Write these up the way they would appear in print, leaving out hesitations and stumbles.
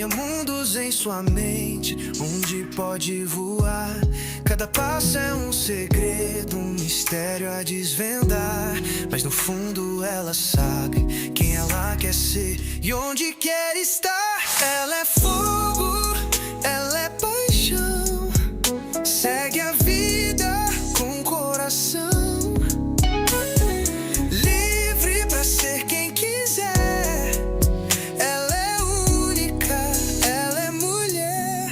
Sonha mundos em sua mente, onde pode voar. Cada passo é um segredo, um mistério a desvendar. Mas no fundo ela sabe quem ela quer ser e onde quer estar. Ela é fogo, ela é paixão. Segue a vida com o coração. Livre pra ser quem quiser. Ela é única, ela é mulher.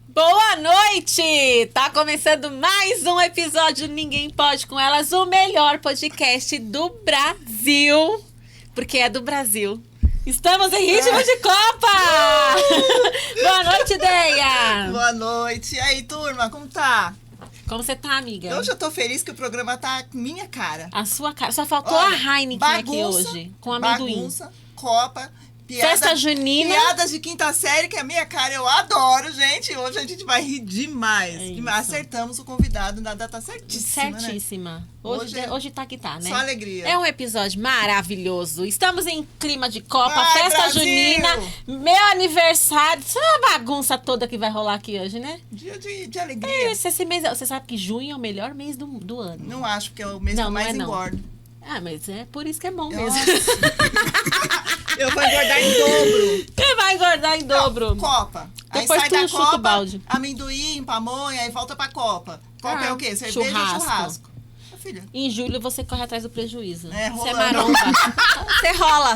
Boa noite! Tá começando mais um episódio do Ninguém Pode Com Elas, o melhor podcast do Brasil. Porque é do Brasil. Estamos em ritmo de Copa! Boa noite, Deia! Boa noite. E aí, turma, como tá? Como você tá, amiga? Hoje eu tô feliz que o programa tá minha cara. A sua cara. Só faltou Olha, a Heineken aqui hoje, com amendoim. Bagunça, Copa, piada, Festa junina. Piadas de quinta série, que é a minha cara. Eu adoro, gente. Hoje a gente vai rir demais. É E isso. acertamos o convidado na data certíssima, né? Certíssima. Hoje tá que tá, né? Só alegria. É um episódio maravilhoso. Estamos em clima de Copa, Vai, festa Brasil! junina, meu aniversário. Isso é uma bagunça toda que vai rolar aqui hoje, né? Dia de alegria. Esse mês, você sabe que junho é o melhor mês do ano. Não acho, porque é o mês que Não, eu não mais é não. engordo. Ah, mas é por isso que é bom mesmo. Nossa. Eu vou engordar em dobro. Você vai engordar em dobro. Não, Copa. Aí Depois sai tu da chuta o Copa, balde. amendoim, pamonha, aí volta pra Copa. Copa é o quê? Cerveja churrasco. ou churrasco? Filha. Em julho você corre atrás do prejuízo. É, Você é rolando. maromba.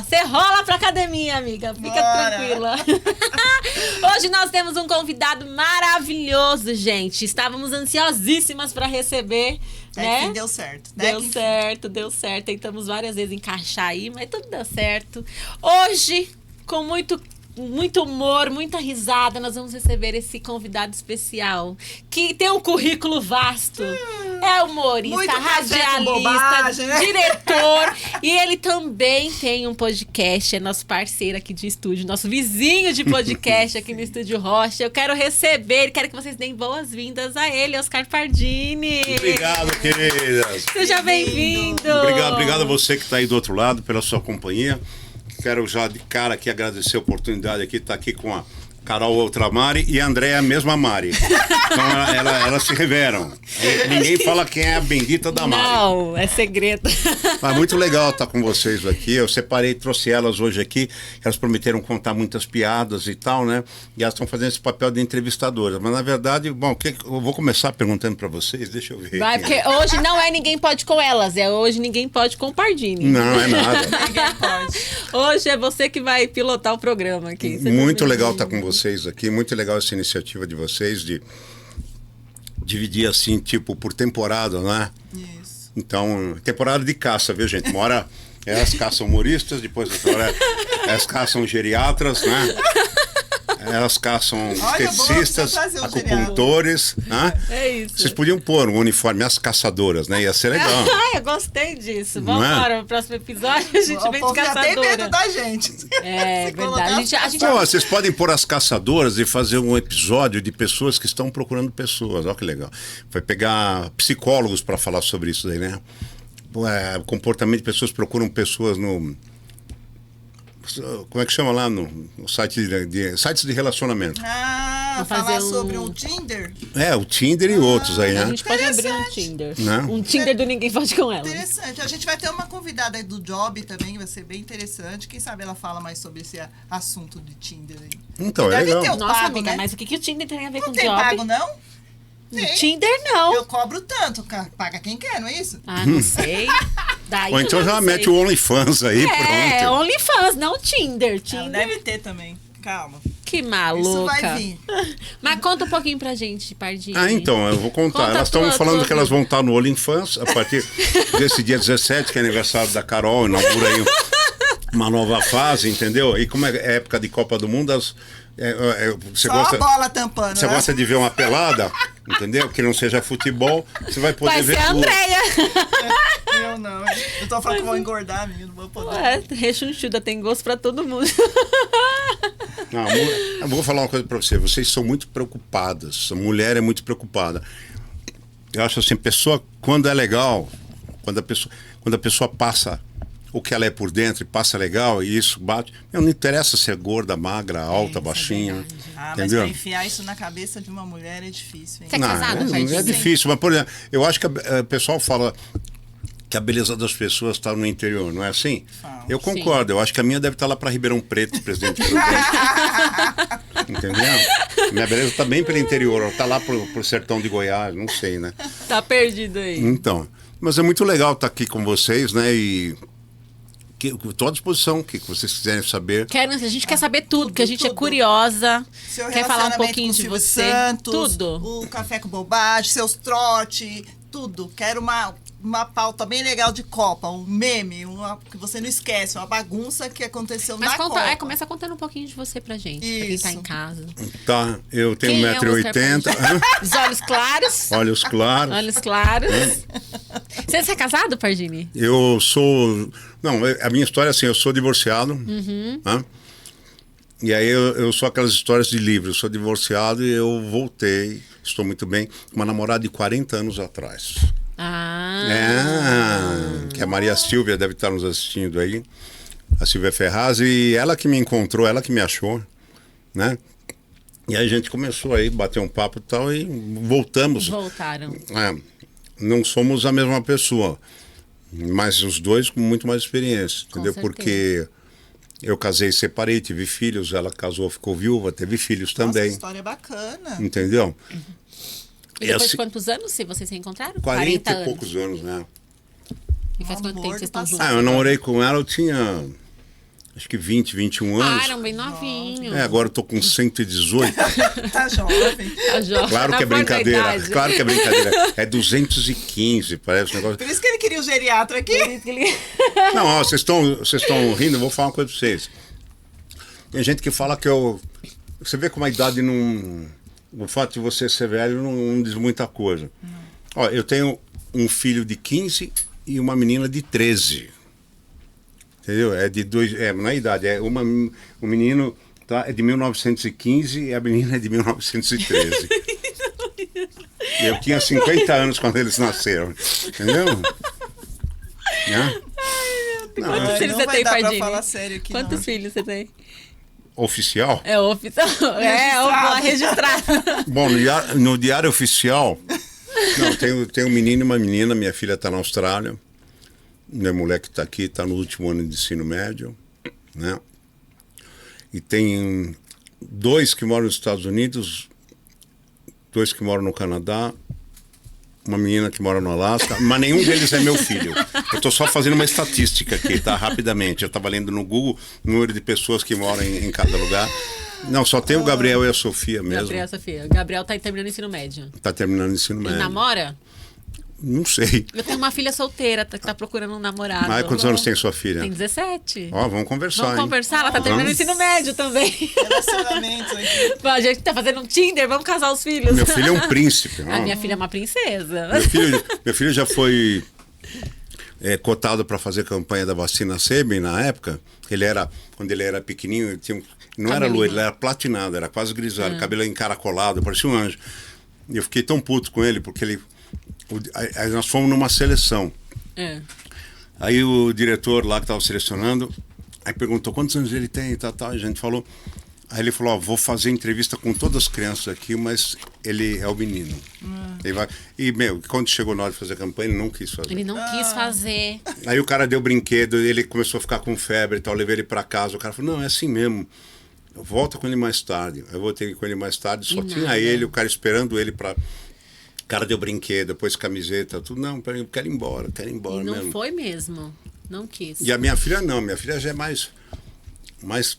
Você rola pra academia, amiga. Fica Bora. tranquila. Hoje nós temos um convidado maravilhoso, gente. Estávamos ansiosíssimas pra receber, né? Que deu certo. Né? Deu certo. Tentamos várias vezes encaixar aí, mas tudo deu certo. Hoje, com muito humor, muita risada, nós vamos receber esse convidado especial que tem um currículo vasto. É humorista, Muito café com radialista, bobagem, né? diretor. E ele também tem um podcast, é nosso parceiro aqui de estúdio, nosso vizinho de podcast aqui no Estúdio Rocha. Eu quero receber, quero que vocês deem boas-vindas a ele, Oscar Pardini. Obrigado, queridas. Seja bem-vindo. Obrigado a você que está aí do outro lado pela sua companhia. Quero já de cara aqui agradecer a oportunidade aqui, estar aqui com a Carol outra Mari e a Andréa a mesma Mari. Então elas se reveram. Ninguém fala quem é a bendita da Mari. Não, é segredo. Mas muito legal estar com vocês aqui. Eu separei, trouxe elas hoje aqui. Elas prometeram contar muitas piadas e tal, né? E elas estão fazendo esse papel de entrevistadoras. Mas na verdade, bom, eu vou começar perguntando para vocês. Deixa eu ver. Vai, porque hoje não é Ninguém Pode Com Elas, é hoje Ninguém Pode Com o Pardini. Não, é nada. Ninguém pode. Hoje é você que vai pilotar o programa aqui. Seja Muito legal bem-vindo. estar com vocês aqui, muito legal essa iniciativa de vocês de dividir assim, tipo, por temporada, né? Isso. Então, temporada de caça, viu, gente? Uma hora elas caçam humoristas, depois outra hora elas caçam geriatras, né? Elas caçam Olha, esteticistas, bom, você trazer um acupuntores, né? É isso. Vocês podiam pôr um uniforme, as caçadoras, né? Ia ser legal. Ah, eu gostei disso. Não Vamos é? para o próximo episódio, a gente O vem de povo já tem medo caçadora. da gente. É Se verdade. colocar A gente Pô, vocês podem pôr as caçadoras e fazer um episódio de pessoas que estão procurando pessoas. Olha que legal. Vai pegar psicólogos para falar sobre isso daí, né? Comportamento de pessoas procuram pessoas no... Como é que chama lá no site sites de relacionamento? Ah, Vou fazer falar um- sobre o Tinder? O Tinder e outros aí, A né? gente pode abrir um Interessante. Tinder. Né? Um Tinder do Ninguém Pode Com Elas. Interessante. A gente vai ter uma convidada aí do Job também, vai ser bem interessante. Quem sabe ela fala mais sobre esse assunto de Tinder aí. Então, é Deve legal. ter o Nossa, pago, amiga, né? mas o que o Tinder tem a ver Não com tem job? pago, não? Tem. Tinder não. Eu cobro tanto, paga quem quer, não é isso? Ah, não sei. Daí Ou eu então já não mete sei. o OnlyFans aí, É, pronto. OnlyFans, não Tinder. Tinder. Deve ter também. Calma. Que Isso maluca. vai vir. Mas conta um pouquinho pra gente, Pardini. Então, eu vou contar. Conta Elas estão tua falando que elas vida. vão estar no OnlyFans a partir desse dia 17, que é aniversário da Carol, inaugura aí uma nova fase, entendeu? E como é época de Copa do Mundo, você Só gosta... a bola tampando, Você né? gosta de ver uma pelada, entendeu? Que não seja futebol, você vai poder Vai ver ser a tudo. Andréia. Eu não. Eu tô falando que vou engordar, menino. Não vou poder. É, rechonchuda, tem gosto pra todo mundo. Não, eu vou falar uma coisa pra você. Vocês são muito preocupadas. A mulher é muito preocupada. Eu acho assim, pessoa, quando é legal, quando a pessoa passa o que ela é por dentro e passa legal e isso bate. Não interessa se é gorda, magra, alta, baixinha. Mas Entendeu? pra enfiar isso na cabeça de uma mulher é difícil, hein? Você é casado, não Pardini? é difícil, mas por exemplo, eu acho que o pessoal fala que a beleza das pessoas está no interior, não é assim? Fala. Eu concordo, eu acho que a minha deve estar lá para Ribeirão Preto, Presidente Prudente. Entendeu? Minha beleza está bem pelo interior, está lá pro sertão de Goiás, não sei, né? Tá perdido aí. Então, mas é muito legal estar aqui com vocês, né? E estou à disposição, o que vocês quiserem saber. A gente quer saber tudo, porque a gente é tudo. curiosa. Seu Quer falar um relacionamento pouquinho com o de Silvio você. Santos, Tudo. o Café com Bobagem, seus trote, tudo. Quero uma pauta bem legal de Copa, um meme, que você não esquece, uma bagunça que aconteceu Mas na conta, Copa. começa contando um pouquinho de você pra gente, pra quem tá Isso. em casa. Tá, eu tenho Quem é o 1,80m. Os olhos claros. Olhos claros. Olhos claros. Você é casado, Pardini? Eu sou. Não, a minha história é assim, eu sou divorciado. Né? E aí eu sou aquelas histórias de livro. Eu sou divorciado e eu voltei, estou muito bem, com uma namorada de 40 anos atrás. Que a Maria Silvia deve estar nos assistindo aí. A Silvia Ferraz. E ela que me encontrou, ela que me achou, né? E aí a gente começou aí, bater um papo e tal, e voltamos. Voltaram. Não somos a mesma pessoa, mas os dois com muito mais experiência, Com entendeu? certeza. Porque eu casei e separei, tive filhos, ela casou, ficou viúva, teve filhos Nossa, também, história bacana. entendeu? E depois assim, de quantos anos vocês se encontraram? 40 e anos. poucos anos, né? E faz quanto tempo Amor vocês do estão juntos? Eu namorei com ela, eu tinha acho que 20, 21 anos. Eram bem novinhos. Agora eu tô com 118. Tá jovem. Tá jovem. Claro Na que é flor da brincadeira. idade. Claro que é brincadeira. É 215, parece um negócio. Por isso que ele queria o geriatra aqui. Não, ó, vocês estão rindo, eu vou falar uma coisa pra vocês. Tem gente que fala que eu. Você vê como a idade não. O fato de você ser velho não diz muita coisa. Ó, eu tenho um filho de 15 e uma menina de 13. Entendeu? É de dois. Não é idade, o menino é de 1915 e a menina é de 1913. Eu tinha 50 anos quando eles nasceram. Entendeu? Né? Quantos filhos não você vai tem, dar pra Pardini? falar sério aqui, Quantos não. filhos você tem? Oficial? É oficial. É, registrado. Bom, no diário oficial, não, tem um menino e uma menina. Minha filha está na Austrália. Minha mulher que está aqui está no último ano de ensino médio, né? E tem 2 que moram nos Estados Unidos, 2 que moram no Canadá, uma menina que mora no Alasca, mas nenhum deles é meu filho. Eu estou só fazendo uma estatística aqui, tá? Rapidamente. Eu estava lendo no Google o número de pessoas que moram em cada lugar. Não, só tem o Gabriel e a Sofia mesmo. Gabriel, Sofia. O Gabriel tá terminando o ensino médio. Está terminando o ensino Ele médio. namora? Não sei. Eu tenho uma filha solteira que tá procurando um namorado. Mas quantos anos tem sua filha? Tem 17. Ó, vamos conversar, Vamos hein? conversar? Ela tá terminando o ensino médio também. Relacionamento aqui. A gente tá fazendo um Tinder, vamos casar os filhos. Meu filho é um príncipe. A ó. minha filha é uma princesa. Meu filho já foi cotado para fazer campanha da vacina Sabin na época. Quando ele era pequenininho, ele tinha não era Cabelinho. loiro, ele era platinado, era quase grisalho, cabelo encaracolado, parecia um anjo. E eu fiquei tão puto com ele, porque aí nós fomos numa seleção. É. Aí o diretor lá que estava selecionando, aí perguntou quantos anos ele tem e tal, a gente falou. Aí ele falou, vou fazer entrevista com todas as crianças aqui, mas ele é o menino. Ele vai... E, quando chegou na hora de fazer a campanha, ele não quis fazer. Ele não quis fazer. Aí o cara deu brinquedo, ele começou a ficar com febre e tal, eu levei ele para casa, o cara falou, não, é assim mesmo. Volta com ele mais tarde. Eu voltei com ele mais tarde, só E tinha nada. ele, o cara esperando ele para... O cara deu brinquedo, depois camiseta, tudo. Não, peraí, eu quero ir embora E não mesmo. foi mesmo. Não quis. E a minha filha não, minha filha já é mais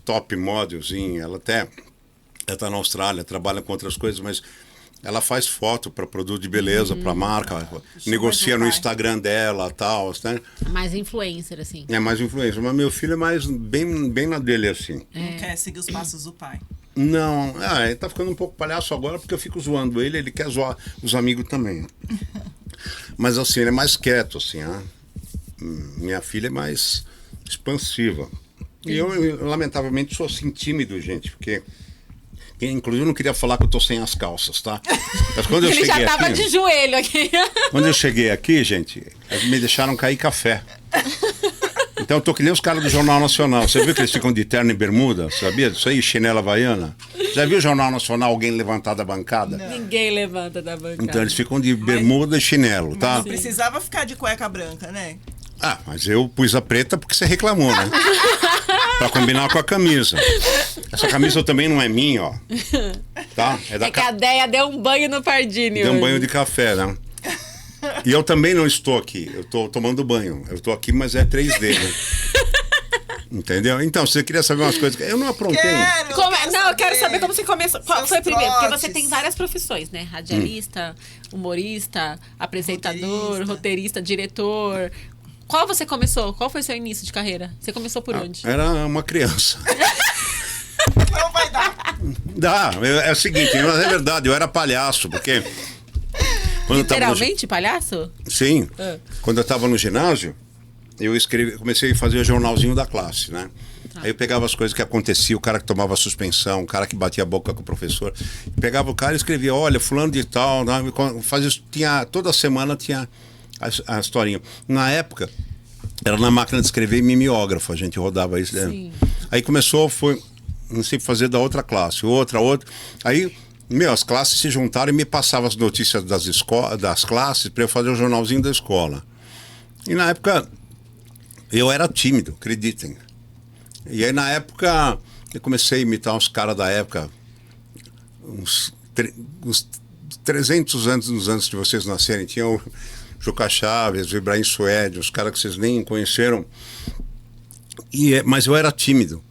top modelzinha. Ela tá na Austrália, trabalha com outras coisas, mas ela faz foto para produto de beleza, para marca, negocia no pai. Instagram dela, tal, né? Mais influencer, assim. É mais influência, mas meu filho é mais bem na dele assim. Não quer seguir os passos do pai. Não, ele tá ficando um pouco palhaço agora porque eu fico zoando ele quer zoar os amigos também. Mas assim, ele é mais quieto, assim, né? Minha filha é mais expansiva. E eu, lamentavelmente, sou assim tímido, gente, porque... Inclusive, eu não queria falar que eu tô sem as calças, tá? Mas quando eu Ele já cheguei tava aqui... de joelho aqui. Quando eu cheguei aqui, gente, me deixaram cair café. Então eu tô que nem os caras do Jornal Nacional. Você viu que eles ficam de terno e bermuda? Sabia disso aí? Chinela havaiana? Já viu o Jornal Nacional alguém levantar da bancada? Ninguém levanta da bancada. Então eles ficam de bermuda e chinelo, tá? Não precisava ficar de cueca branca, né? Ah, mas eu pus a preta porque você reclamou, né? Pra combinar com a camisa. Essa camisa também não é minha, ó. Tá? É que a Deia deu um banho no Pardini Deu um hoje. banho de café, né? E eu também não estou aqui. Eu tô tomando banho. Eu tô aqui, mas é 3D, né? Entendeu? Então, você queria saber umas coisas. Eu não aprontei. Eu quero saber como você começou. Qual Seus foi primeiro? Porque você trotes. tem várias profissões, né? Radialista, humorista, apresentador, roteirista, diretor. Qual você começou? Qual foi o seu início de carreira? Você começou por onde? Era uma criança. Não vai dar. Dá. É o seguinte, mas é verdade, eu era palhaço, porque... Quando eu tava no Literalmente, palhaço? Sim. Ah. Quando eu estava no ginásio, comecei a fazer o jornalzinho da classe, né? Aí eu pegava as coisas que aconteciam, o cara que tomava suspensão, o cara que batia a boca com o professor. Pegava o cara e escrevia, olha, fulano de tal, né? Toda semana tinha a historinha. Na época, era na máquina de escrever e mimeógrafo, a gente rodava isso. Sim. Aí não sei fazer da outra classe, outra. Aí... as classes se juntaram e me passavam as notícias das classes para eu fazer o jornalzinho da escola. E na época, eu era tímido, acreditem. E aí na época, eu comecei a imitar uns caras da época, uns 300 anos antes de vocês nascerem. Tinha o Juca Chaves, o Ibrahim Suede, os caras que vocês nem conheceram. Mas eu era tímido.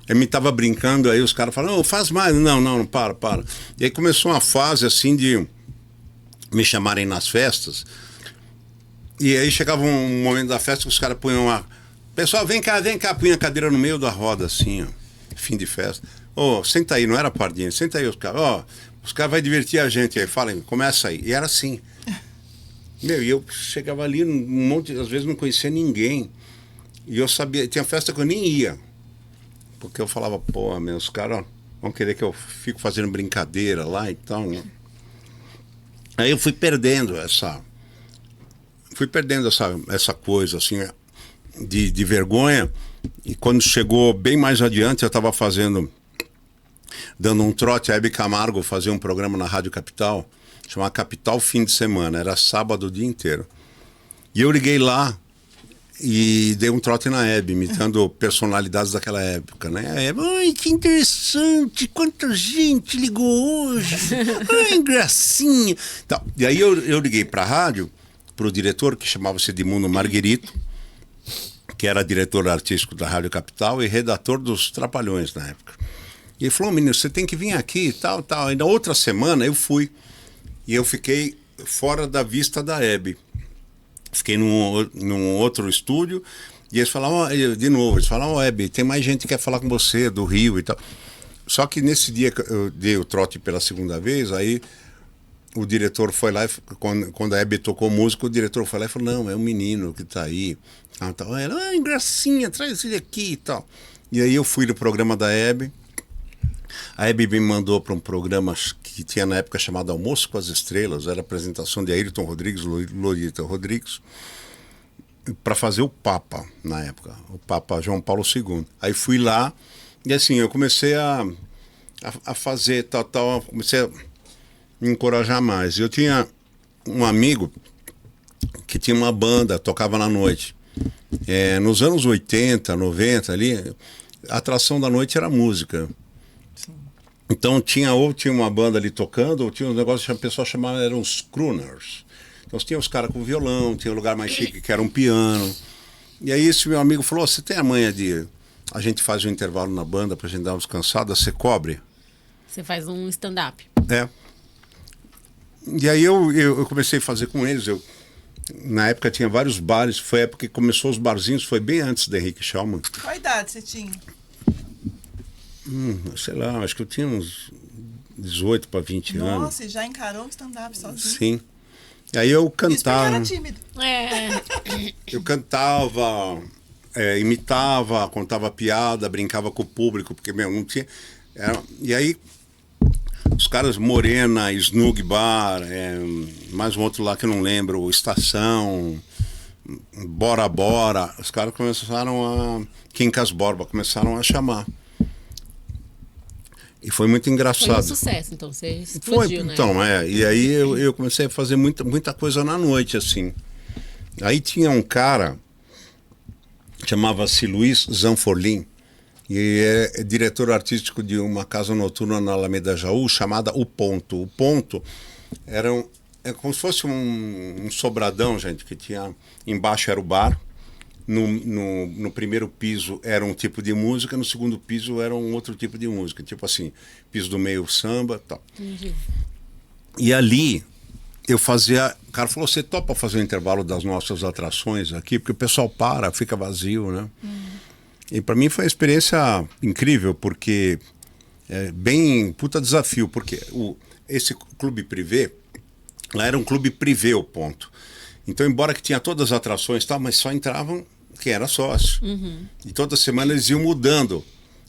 Eu me tava brincando, aí os caras falaram, faz mais. Não, para. E aí começou uma fase assim de me chamarem nas festas. E aí chegava um momento da festa que os caras punham pessoal, vem cá, punha a cadeira no meio da roda, assim, ó. Fim de festa. Senta aí, não era Pardini, senta aí os caras. Os caras vão divertir a gente aí, falem, começa aí. E era assim. E eu chegava ali, às vezes não conhecia ninguém. E eu sabia, tinha festa que eu nem ia. Porque eu falava, os caras vão querer que eu fico fazendo brincadeira lá e tal, né? Aí eu fui perdendo essa coisa, assim, de vergonha. E quando chegou bem mais adiante, eu estava dando um trote, a Hebe Camargo fazia um programa na Rádio Capital, chamava Capital Fim de Semana, era sábado o dia inteiro. E eu liguei lá, e dei um trote na Hebe, imitando personalidades daquela época, né? A Hebe, ai, que interessante, quanta gente ligou hoje, ai, gracinha. Então, e aí eu liguei para a rádio, para o diretor, que chamava-se Edmundo Marguerito, que era diretor artístico da Rádio Capital e redator dos Trapalhões na época. E ele falou, menino, você tem que vir aqui e tal. E na outra semana eu fui, e eu fiquei fora da vista da Hebe. Fiquei num outro estúdio e eles falavam, Hebe, tem mais gente que quer falar com você, do Rio e tal. Só que nesse dia que eu dei o trote pela segunda vez, aí o diretor foi lá, quando a Hebe tocou música, o diretor foi lá e falou, não, é um menino que tá aí. Ela, gracinha, traz ele aqui e tal. E aí eu fui no programa da Hebe. A Hebe me mandou para um programa que tinha na época chamado Almoço com as Estrelas, era a apresentação de Ayrton Rodrigues, Lolita Rodrigues, para fazer o Papa na época, o Papa João Paulo II. Aí fui lá e assim, eu comecei a fazer tal, comecei a me encorajar mais. Eu tinha um amigo que tinha uma banda, tocava na noite. Nos anos 80, 90 ali, a atração da noite era música. Então tinha uma banda ali tocando, ou tinha um negócio que o pessoal chamava, eram os crooners. Então tinha os caras com violão, tinha um lugar mais chique que era um piano. E aí esse meu amigo falou, você tem a manha de... A gente faz um intervalo na banda pra gente dar uma descansada, você cobre? Você faz um stand-up. E aí eu comecei a fazer com eles. Na época tinha vários bares, foi a época que começou os barzinhos, foi bem antes do Henrique Schaumann. Qual idade você tinha? Sei lá, acho que eu tinha uns 18 para 20 anos. Nossa, e já encarou o stand-up sozinho? Sim. E aí eu cantava. Isso porque era tímido. Eu cantava, imitava, contava piada, brincava com o público, porque não tinha. E aí, os caras Morena, Snug Bar, mais um outro lá que eu não lembro, Estação, Bora Bora, os caras começaram a... Quincas Borba começaram a chamar. E foi muito Foi um engraçado. sucesso, então você explodiu, né? Então, e aí eu comecei a fazer muita coisa na noite, assim. Aí tinha um cara, chamava-se Luiz Zanforlin, e é diretor artístico de uma casa noturna na Alameda Jaú, chamada O Ponto. O Ponto é como se fosse um sobradão, gente, que tinha... Embaixo era o bar, no primeiro piso era um tipo de música, no segundo piso era um outro tipo de música. Tipo assim, piso do meio samba e tal. Entendi. E ali eu fazia... O cara falou, você topa fazer o intervalo das nossas atrações aqui? Porque o pessoal fica vazio, né? E para mim foi uma experiência incrível, porque é bem puta desafio, porque esse clube privê, lá era um clube privê, O Ponto. Então, embora que tinha todas as atrações e tal, mas só entravam quem era sócio. E toda semana eles iam mudando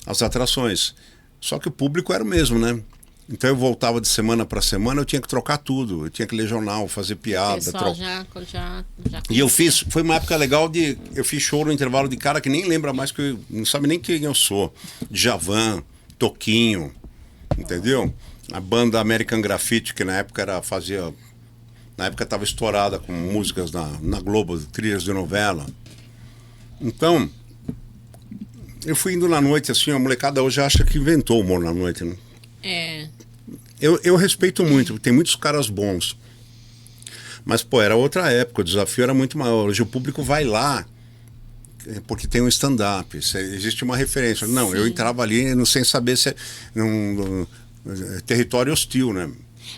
as atrações. Só que o público era o mesmo, né? Então eu voltava de semana para semana, eu tinha que trocar tudo. Eu tinha que ler jornal, fazer piada. O pessoal já E eu foi uma época legal eu fiz show no intervalo de cara que nem lembra mais, não sabe nem quem eu sou. Djavan, Toquinho, entendeu? A banda American Graffiti, que na época na época estava estourada com músicas na Globo, trilhas de novela. Então, eu fui indo na noite, assim, a molecada hoje acha que inventou o humor na noite, né? É. Eu respeito muito, tem muitos caras bons. Mas, pô, era outra época, o desafio era muito maior. Hoje o público vai lá porque tem um stand-up, existe uma referência. Não, eu entrava ali sem saber se é território hostil, né?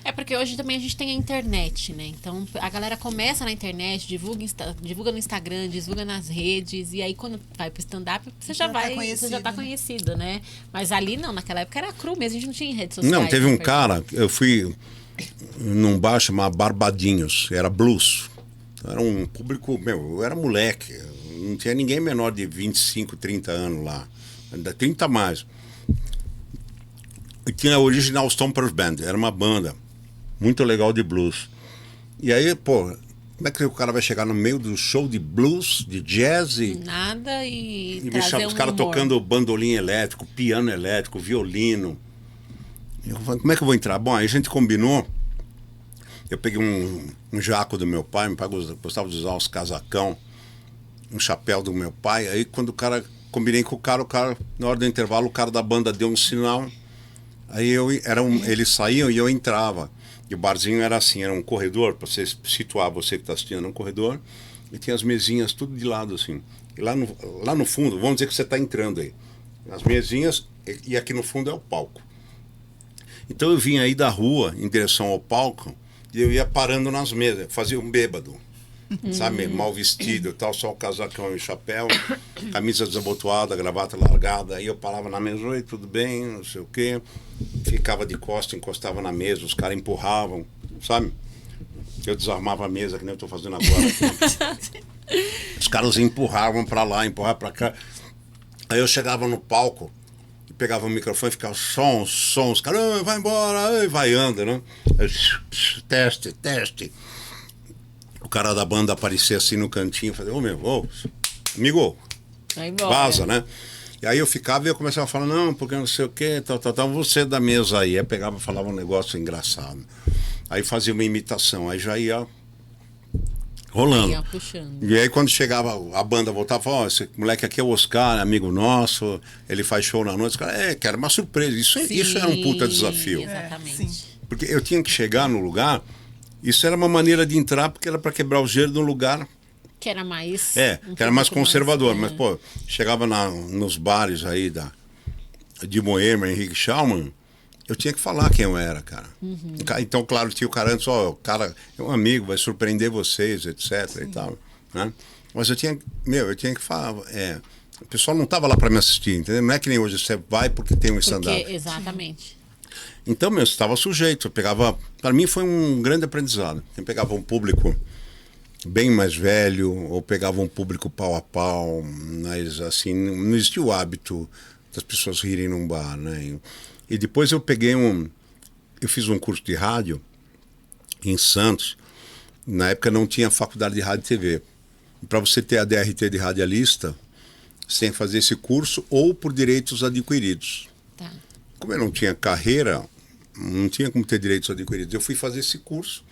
É porque hoje também a gente tem a internet, né? Então a galera começa na internet, divulga no Instagram, divulga nas redes, e aí quando vai pro stand-up, você já tá conhecido, né? Mas ali não, naquela época era cru mesmo, a gente não tinha redes sociais. Não, teve um cara, eu fui num bar chamado Barbadinhos, era blues. Era um público, eu era moleque, não tinha ninguém menor de 25, 30 anos lá, ainda 30 a mais. E tinha a Original Stompers Band, era uma banda muito legal de blues. E aí, pô, como é que o cara vai chegar no meio do show de blues, de jazz nada e me chama os caras tocando bandolim elétrico, piano elétrico, violino. Eu falei, como é que eu vou entrar? Bom, aí a gente combinou, eu peguei um jaco do meu pai gostava de usar uns casacão, um chapéu do meu pai, aí quando combinei com o cara, na hora do intervalo, o cara da banda deu um sinal. Aí eles saíam e eu entrava. E o barzinho era assim, era um corredor, para você situar você que está assistindo, era um corredor, e tinha as mesinhas tudo de lado assim. E lá no fundo, vamos dizer que você está entrando aí. As mesinhas, e aqui no fundo é o palco. Então eu vinha aí da rua em direção ao palco, e eu ia parando nas mesas, fazia um bêbado. Sabe, mal vestido e tal, só o casacão e o chapéu, camisa desabotoada, gravata largada. Aí eu parava na mesa, oi, tudo bem, não sei o quê. Ficava de costa, encostava na mesa, os caras empurravam, sabe? Eu desarmava a mesa, que nem eu tô fazendo agora. Os caras empurravam pra lá, empurravam pra cá. Aí eu chegava no palco, e pegava o microfone e ficava som, os caras, vai embora, vai anda, né? Aí, teste. O cara da banda aparecia assim no cantinho, fazia, amigo, vaza, né? E aí eu ficava e eu começava a falar, não, porque não sei o quê, tal, você da mesa aí. Aí pegava e falava um negócio engraçado. Aí fazia uma imitação, aí já ia rolando. Ia puxando. E aí quando chegava, a banda voltava, falava, esse moleque aqui é o Oscar, amigo nosso, ele faz show na noite. Os caras, que era uma surpresa. Isso era um puta desafio. Exatamente. Porque eu tinha que chegar no lugar. Isso era uma maneira de entrar, porque era para quebrar o gelo de um lugar que era mais que era mais conservador, mas pô, chegava nos bares aí de Moema, Henrique Schaumann, eu tinha que falar quem eu era, cara. Então, claro, tinha o cara antes, o cara é um amigo, vai surpreender vocês, etc. e tal, né? Mas eu tinha que falar, o pessoal não estava lá para me assistir, entendeu? Não é que nem hoje você vai porque tem um stand-up. Exatamente. Então, eu estava sujeito. Eu pegava. Para mim foi um grande aprendizado. Eu pegava um público bem mais velho, ou pegava um público pau a pau, mas assim, não existia o hábito das pessoas rirem num bar, né? E depois eu eu fiz um curso de rádio em Santos. Na época não tinha faculdade de rádio e TV. Para você ter a DRT de radialista, você tem que fazer esse curso ou por direitos adquiridos. Tá. Como eu não tinha carreira, não tinha como ter direitos adquiridos. Eu fui fazer esse curso.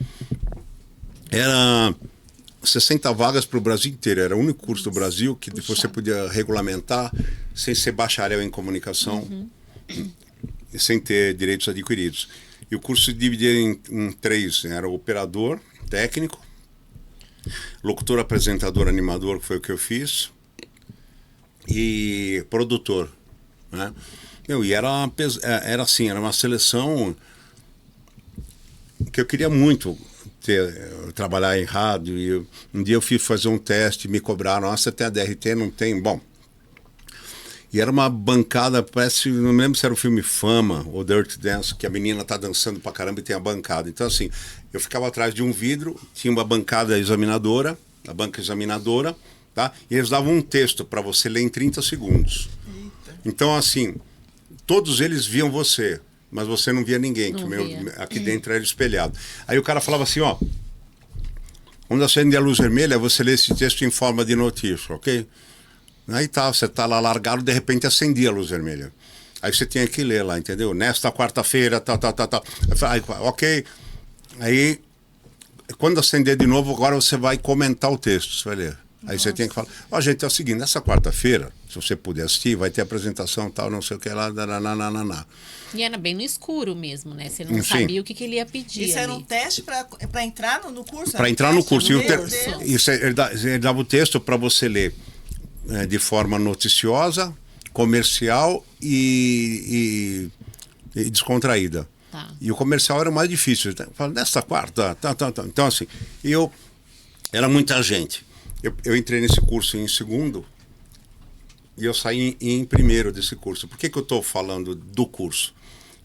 Era 60 vagas para o Brasil inteiro. Era o único curso do Brasil que depois você podia regulamentar sem ser bacharel em comunicação e sem ter direitos adquiridos. E o curso se dividia em três. Era operador, técnico, locutor, apresentador, animador, que foi o que eu fiz, e produtor, né? E era assim, era uma seleção que eu queria muito trabalhar em rádio. E um dia eu fui fazer um teste, me cobraram, você tem a DRT? Não tem? Bom, e era uma bancada, parece, não me lembro se era o filme Fama ou Dirty Dance, que a menina tá dançando pra caramba e tem a bancada. Então assim, eu ficava atrás de um vidro, tinha uma bancada examinadora, a banca examinadora, tá? E eles davam um texto para você ler em 30 segundos. Eita. Então assim, todos eles viam você, mas você não via ninguém, não que aqui dentro era espelhado. Aí o cara falava assim, ó, quando acende a luz vermelha, você lê esse texto em forma de notícia, ok? Aí tá, você tá lá largado, de repente acendia a luz vermelha. Aí você tinha que ler lá, entendeu? Nesta quarta-feira, tal. Aí, ok. Aí, quando acender de novo, agora você vai comentar o texto, você vai ler. Aí você tem que falar, ó, gente, é o seguinte, nessa quarta-feira, se você puder assistir, vai ter apresentação, tal, não sei o que lá, nananana. E era bem no escuro mesmo, né? Você não sabia o que ele ia pedir. Isso era um teste para entrar no curso? Para entrar no curso. Ele dava o texto para você ler de forma noticiosa, comercial e descontraída. Tá. E o comercial era o mais difícil. Nesta quarta, Então, assim, era muita gente. Eu entrei nesse curso em segundo e eu saí em primeiro desse curso. Por que eu estou falando do curso?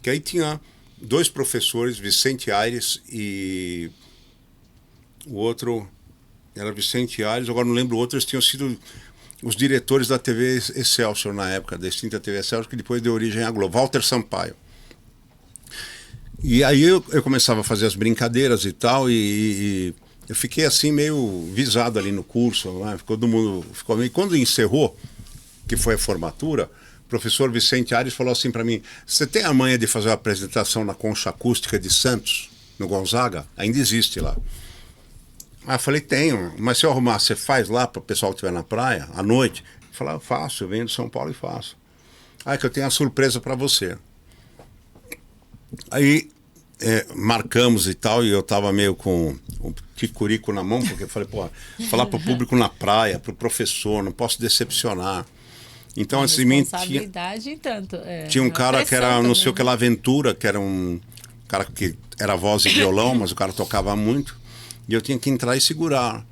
Que aí tinha dois professores, Vicente Aires e o outro era Vicente Aires, agora não lembro o outro, eles tinham sido os diretores da TV Excelsior na época, da extinta TV Excelsior, que depois deu origem à Globo, Walter Sampaio. E aí eu começava a fazer as brincadeiras e tal, e eu fiquei assim meio visado ali no curso, né? Todo mundo ficou meio... Quando encerrou, que foi a formatura, o professor Vicente Aires falou assim para mim, você tem a manha de fazer uma apresentação na Concha Acústica de Santos, no Gonzaga? Ainda existe lá. Ah, eu falei, tenho, mas se eu arrumar, você faz lá para o pessoal que estiver na praia, à noite? Eu falei, faço, eu venho de São Paulo e faço. Ah, que eu tenho uma surpresa para você. Aí marcamos e tal, e eu tava meio com o ticurico na mão, porque eu falei, pô, falar pro público na praia, pro professor, não posso decepcionar. Então, assim, tinha um cara que era, não sei o que lá, Aventura, que era um cara que era voz e violão, mas o cara tocava muito. E eu tinha que entrar e segurar.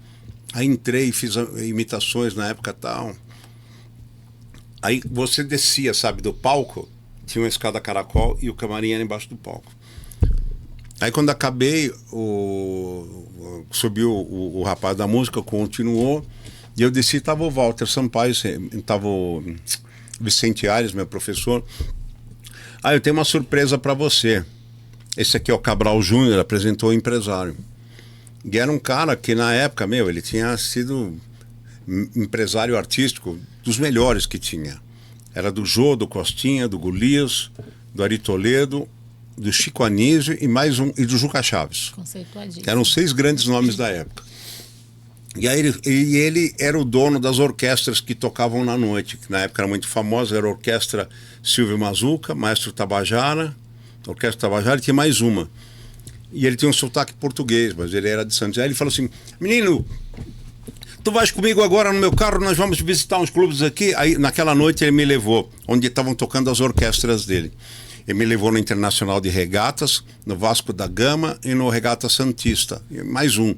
Aí entrei, fiz imitações na época e tal. Aí você descia, sabe, do palco, tinha uma escada caracol e o camarim era embaixo do palco. Aí quando acabei, subiu o rapaz da música, continuou, e eu desci, estava o Walter Sampaio, estava o Vicente Aires, meu professor. Ah, eu tenho uma surpresa para você. Esse aqui é o Cabral Júnior, apresentou o empresário. E era um cara que na época, ele tinha sido empresário artístico dos melhores que tinha. Era do Jô, do Costinha, do Golias, do Ari Toledo, do Chico Anísio e mais um, e do Juca Chaves. Conceituadíssimo. Que eram 6 grandes nomes da época. E aí ele era o dono das orquestras que tocavam na noite, que na época era muito famosa, era a Orquestra Silvio Mazuca, Maestro Tabajara, Orquestra Tabajara, e tinha mais uma. E ele tinha um sotaque português, mas ele era de Santos. Aí ele falou assim, menino, tu vais comigo agora no meu carro, nós vamos visitar uns clubes aqui. Aí naquela noite ele me levou, onde estavam tocando as orquestras dele. Ele me levou no Internacional de Regatas, no Vasco da Gama e no Regata Santista. E mais um.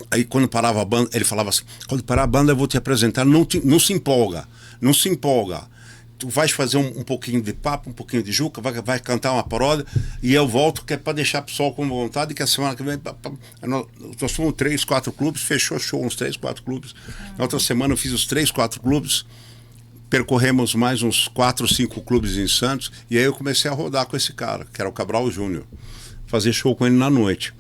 Aí quando parava a banda, ele falava assim, quando parar a banda eu vou te apresentar, não se empolga, não se empolga. Tu vais fazer um pouquinho de papo, um pouquinho de Juca, vai cantar uma paródia e eu volto, que é para deixar o pessoal com vontade, que a semana que vem... Nós fomos 3, 4 clubes, fechou show uns 3, 4 clubes. Na outra semana eu fiz os 3, 4 clubes, percorremos mais uns 4, 5 clubes em Santos, e aí eu comecei a rodar com esse cara, que era o Cabral Júnior, fazer show com ele na noite.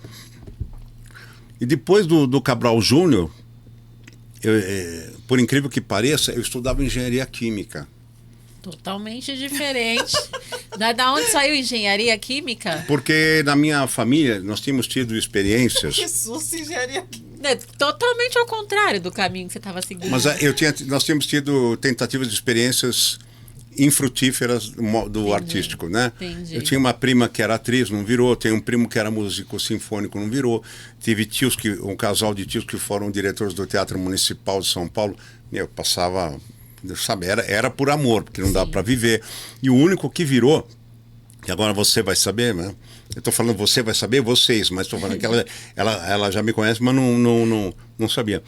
E depois do Cabral Júnior, por incrível que pareça, eu estudava engenharia química. Totalmente diferente. Da onde saiu engenharia química? Porque na minha família nós tínhamos tido experiências. Jesus, engenharia. É totalmente ao contrário do caminho que você estava seguindo. Mas nós tínhamos tido tentativas de experiências infrutíferas do artístico, né? Entendi. Eu tinha uma prima que era atriz, não virou. Tenho um primo que era músico sinfônico, não virou. Tive um casal de tios que foram diretores do Teatro Municipal de São Paulo. Eu passava, sabe, era por amor, porque não dava para viver. E o único que virou, que agora você vai saber, né? Eu estou falando você vai saber, vocês, mas estou falando que ela já me conhece, mas não sabia.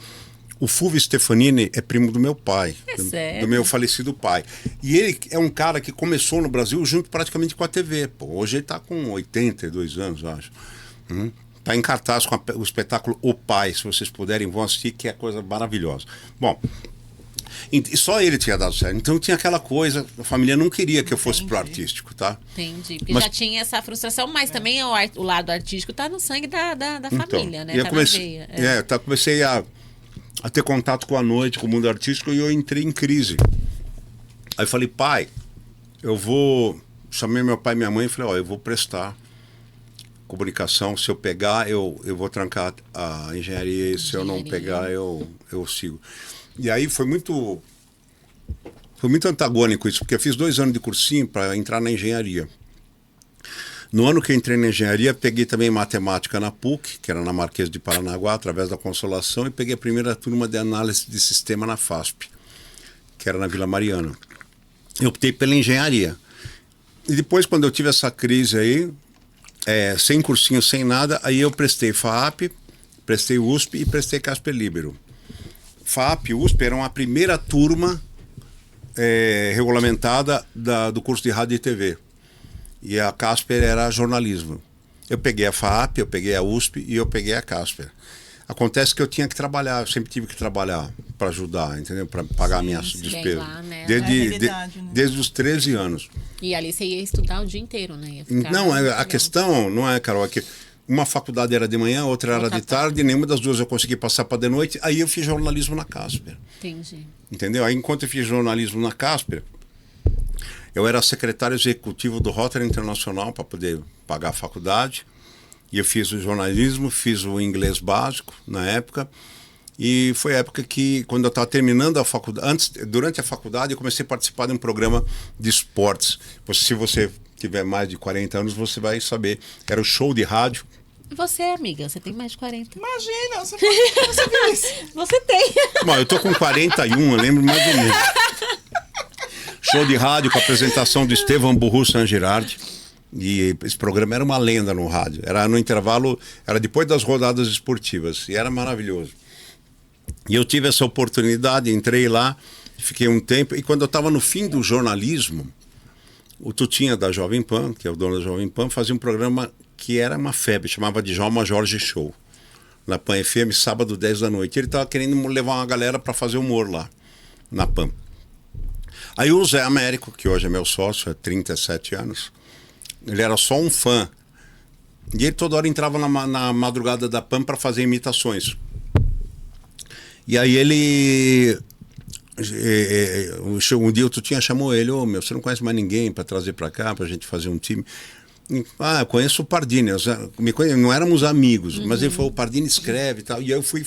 O Fulvio Stefanini é primo do meu pai, sério? do meu falecido pai. E ele é um cara que começou no Brasil junto praticamente com a TV. Pô, hoje ele está com 82 anos, eu acho. Está em cartaz com o espetáculo O Pai, se vocês puderem, vão assistir, que é coisa maravilhosa. Bom, e só ele tinha dado certo. Então tinha aquela coisa, a família não queria que eu fosse pro artístico, tá? Entendi. Porque Mas- já tinha essa frustração, mas também o lado artístico tá no sangue da família, né? e eu Tá comecei, na veia. comecei a ter contato com a noite, com o mundo artístico, e eu entrei em crise. Aí eu falei, pai, chamei meu pai e minha mãe e falei, eu vou prestar comunicação, se eu pegar, eu vou trancar a engenharia, e se eu não pegar, eu sigo. E aí foi muito antagônico isso, porque eu fiz 2 anos de cursinho para entrar na engenharia. No ano que eu entrei na engenharia, peguei também matemática na PUC, que era na Marquês de Paranaguá, através da Consolação, e peguei a primeira turma de análise de sistema na FASP, que era na Vila Mariana. Eu optei pela engenharia. E depois, quando eu tive essa crise aí, sem cursinho, sem nada, aí eu prestei FAAP, prestei USP e prestei Casper Libero. FAAP e USP eram a primeira turma regulamentada do curso de rádio e TV. E a Casper era jornalismo. Eu peguei a FAAP, eu peguei a USP e eu peguei a Casper. Acontece que eu tinha que trabalhar, eu sempre tive que trabalhar para ajudar, entendeu? Para pagar minhas despesas. lá, né? Realidade, né? Desde os 13 anos. E ali você ia estudar o dia inteiro, né? Ia ficar Não, a legal. questão não é, Carol, é que uma faculdade era de manhã, outra era de tarde, nenhuma das duas eu consegui passar para de noite, aí eu fiz jornalismo na Casper. Entendi. Entendeu? Aí enquanto eu fiz jornalismo na Casper, eu era secretário executivo do Rotary Internacional para poder pagar a faculdade. E eu fiz o jornalismo, fiz o inglês básico na época. E foi a época que, quando eu estava terminando a faculdade, durante a faculdade, eu comecei a participar de um programa de esportes. Se você tiver mais de 40 anos, você vai saber. Era o show de rádio. E você, amiga? Você tem mais de 40. Imagina, você viu isso? Você tem. Bom, eu tô com 41, eu lembro mais ou menos. Show de rádio com a apresentação do Estevão Burru San Girardi. E esse programa era uma lenda no rádio. Era no intervalo, era depois das rodadas esportivas. E era maravilhoso. E eu tive essa oportunidade, entrei lá, fiquei um tempo. E quando eu estava no fim do jornalismo, o Tutinha da Jovem Pan, que é o dono da Jovem Pan, fazia um programa que era uma febre, chamava de Djalma Jorge Show. Na Pan FM, sábado, 10 da noite. Ele estava querendo levar uma galera para fazer humor lá, na Pan. Aí o Zé Américo, que hoje é meu sócio, há 37 anos, ele era só um fã. E ele toda hora entrava na madrugada da Pan para fazer imitações. E aí ele... um dia o Tutinha chamou ele, você não conhece mais ninguém para trazer para cá, para a gente fazer um time? Eu conheço o Pardini, não éramos amigos, mas ele falou, o Pardini escreve e tal. E aí eu fui...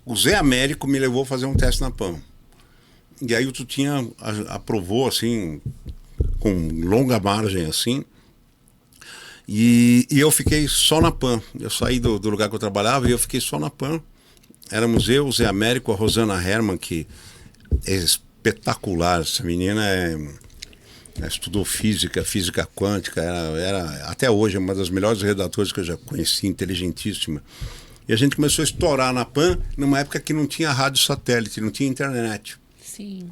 O Zé Américo me levou a fazer um teste na Pan. E aí o Tutinha aprovou, assim, com longa margem, assim. E eu fiquei só na Pan. Eu saí do lugar que eu trabalhava e eu fiquei só na Pan. Éramos eu, o Zé Américo, a Rosana Herman, que é espetacular. Essa menina estudou física quântica, era até hoje uma das melhores redatoras que eu já conheci, inteligentíssima. E a gente começou a estourar na Pan numa época que não tinha rádio satélite, não tinha internet. Sim.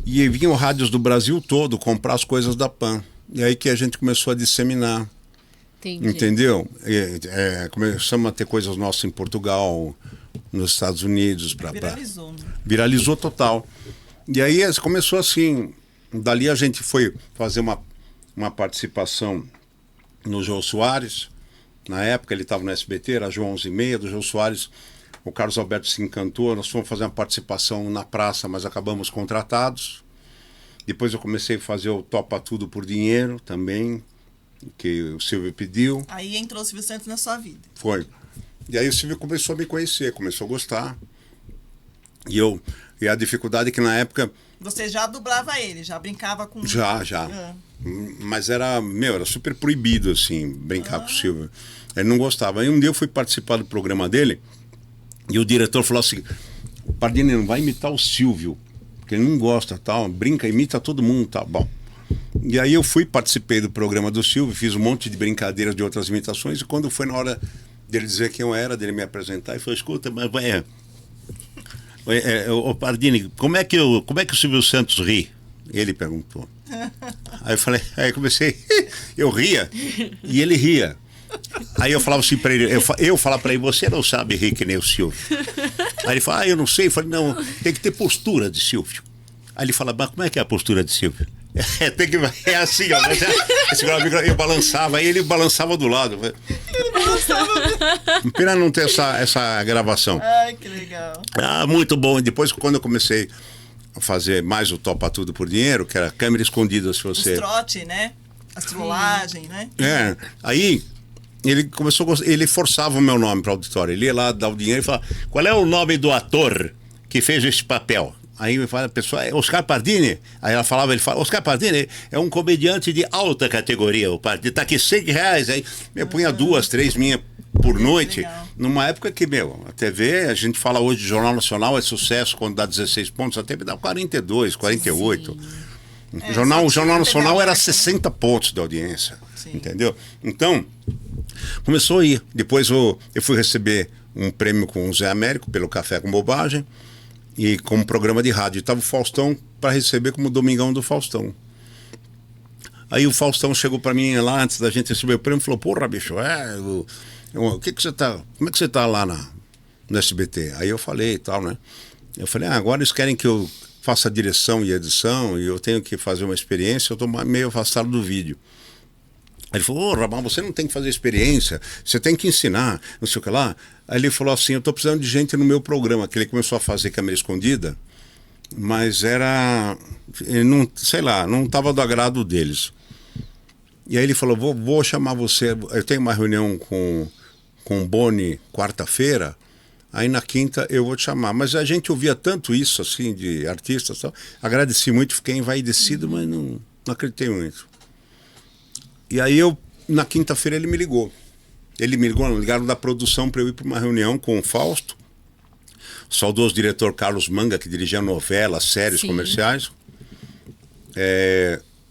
E vinham rádios do Brasil todo comprar as coisas da Pan. E aí que a gente começou a disseminar. Entendi. Entendeu? Começamos a ter coisas nossas em Portugal, nos Estados Unidos. Viralizou, né? Viralizou total. E aí começou assim. Dali a gente foi fazer uma participação no Jô Soares. Na época ele estava no SBT, era João 11h30 do Jô Soares. o Carlos Alberto se encantou, nós fomos fazer uma participação na praça, mas acabamos contratados. Depois eu comecei a fazer o Topa Tudo por Dinheiro também, que o Silvio pediu. Aí entrou o Silvio Santos na sua vida. Foi. E aí o Silvio começou a me conhecer, começou a gostar. E a dificuldade é que na época... Você já dublava ele, já brincava com... Já. Ah. Mas era super proibido, assim, brincar com o Silvio. Ele não gostava. Aí um dia eu fui participar do programa dele e o diretor falou assim, o Pardini não vai imitar o Silvio, porque ele não gosta, tal, brinca, imita todo mundo, tal. Bom. E aí eu participei do programa do Silvio, fiz um monte de brincadeiras de outras imitações, e quando foi na hora dele dizer quem eu era, dele me apresentar, ele falou, escuta, mas o Pardini, como é que o Silvio Santos ri? Ele perguntou. Aí eu comecei, eu ria e ele ria. Aí eu falava assim pra ele, eu falava pra ele, você não sabe rir que nem o Silvio. Aí ele falou, eu não sei. Eu falei, não, tem que ter postura de Silvio. Aí ele fala, mas como é que é a postura de Silvio? É assim, ó. Eu balançava, aí ele balançava do lado. Pena não ter essa gravação. Ai, que legal. Muito bom. E depois, quando eu comecei a fazer mais o Topa Tudo por Dinheiro, que era câmera escondida, se você... Os trote, né? As trollagem, né? Aí ele começou a gostar, ele forçava o meu nome para o auditório. Ele ia lá dar o dinheiro e falava, qual é o nome do ator que fez esse papel? Aí eu falava, pessoal, é Oscar Pardini. Aí ele fala, Oscar Pardini é um comediante de alta categoria. O Pardini tá aqui R$100. Aí eu punha 2, 3 minhas por noite. Legal. Numa época que, a TV, a gente fala hoje de Jornal Nacional, é sucesso quando dá 16 pontos, a TV dá 42, 48. O Jornal Nacional era 60 pontos de audiência. Sim. Entendeu? Então, começou a ir. Depois eu fui receber um prêmio com o Zé Américo pelo Café com Bobagem. E como programa de rádio. Estava o Faustão para receber como Domingão do Faustão. Aí o Faustão chegou para mim lá antes da gente receber o prêmio e falou, porra, bicho, como é que você tá lá no SBT? Aí eu falei e tal, né? Eu falei, agora eles querem que eu faça direção e edição e eu tenho que fazer uma experiência, eu estou meio afastado do vídeo. Aí ele falou, Rabão, você não tem que fazer experiência, você tem que ensinar, não sei o que lá. Aí ele falou assim, eu estou precisando de gente no meu programa, que ele começou a fazer câmera escondida, mas não estava do agrado deles. E aí ele falou, vou chamar você, eu tenho uma reunião com o Boni quarta-feira, aí na quinta eu vou te chamar. Mas a gente ouvia tanto isso, assim, de artistas, tal. Agradeci muito, fiquei envaidecido, mas não acreditei muito. E aí na quinta-feira ele me ligou. Ligaram da produção para eu ir para uma reunião com o Fausto, o saudoso diretor Carlos Manga, que dirigia novelas, séries comerciais,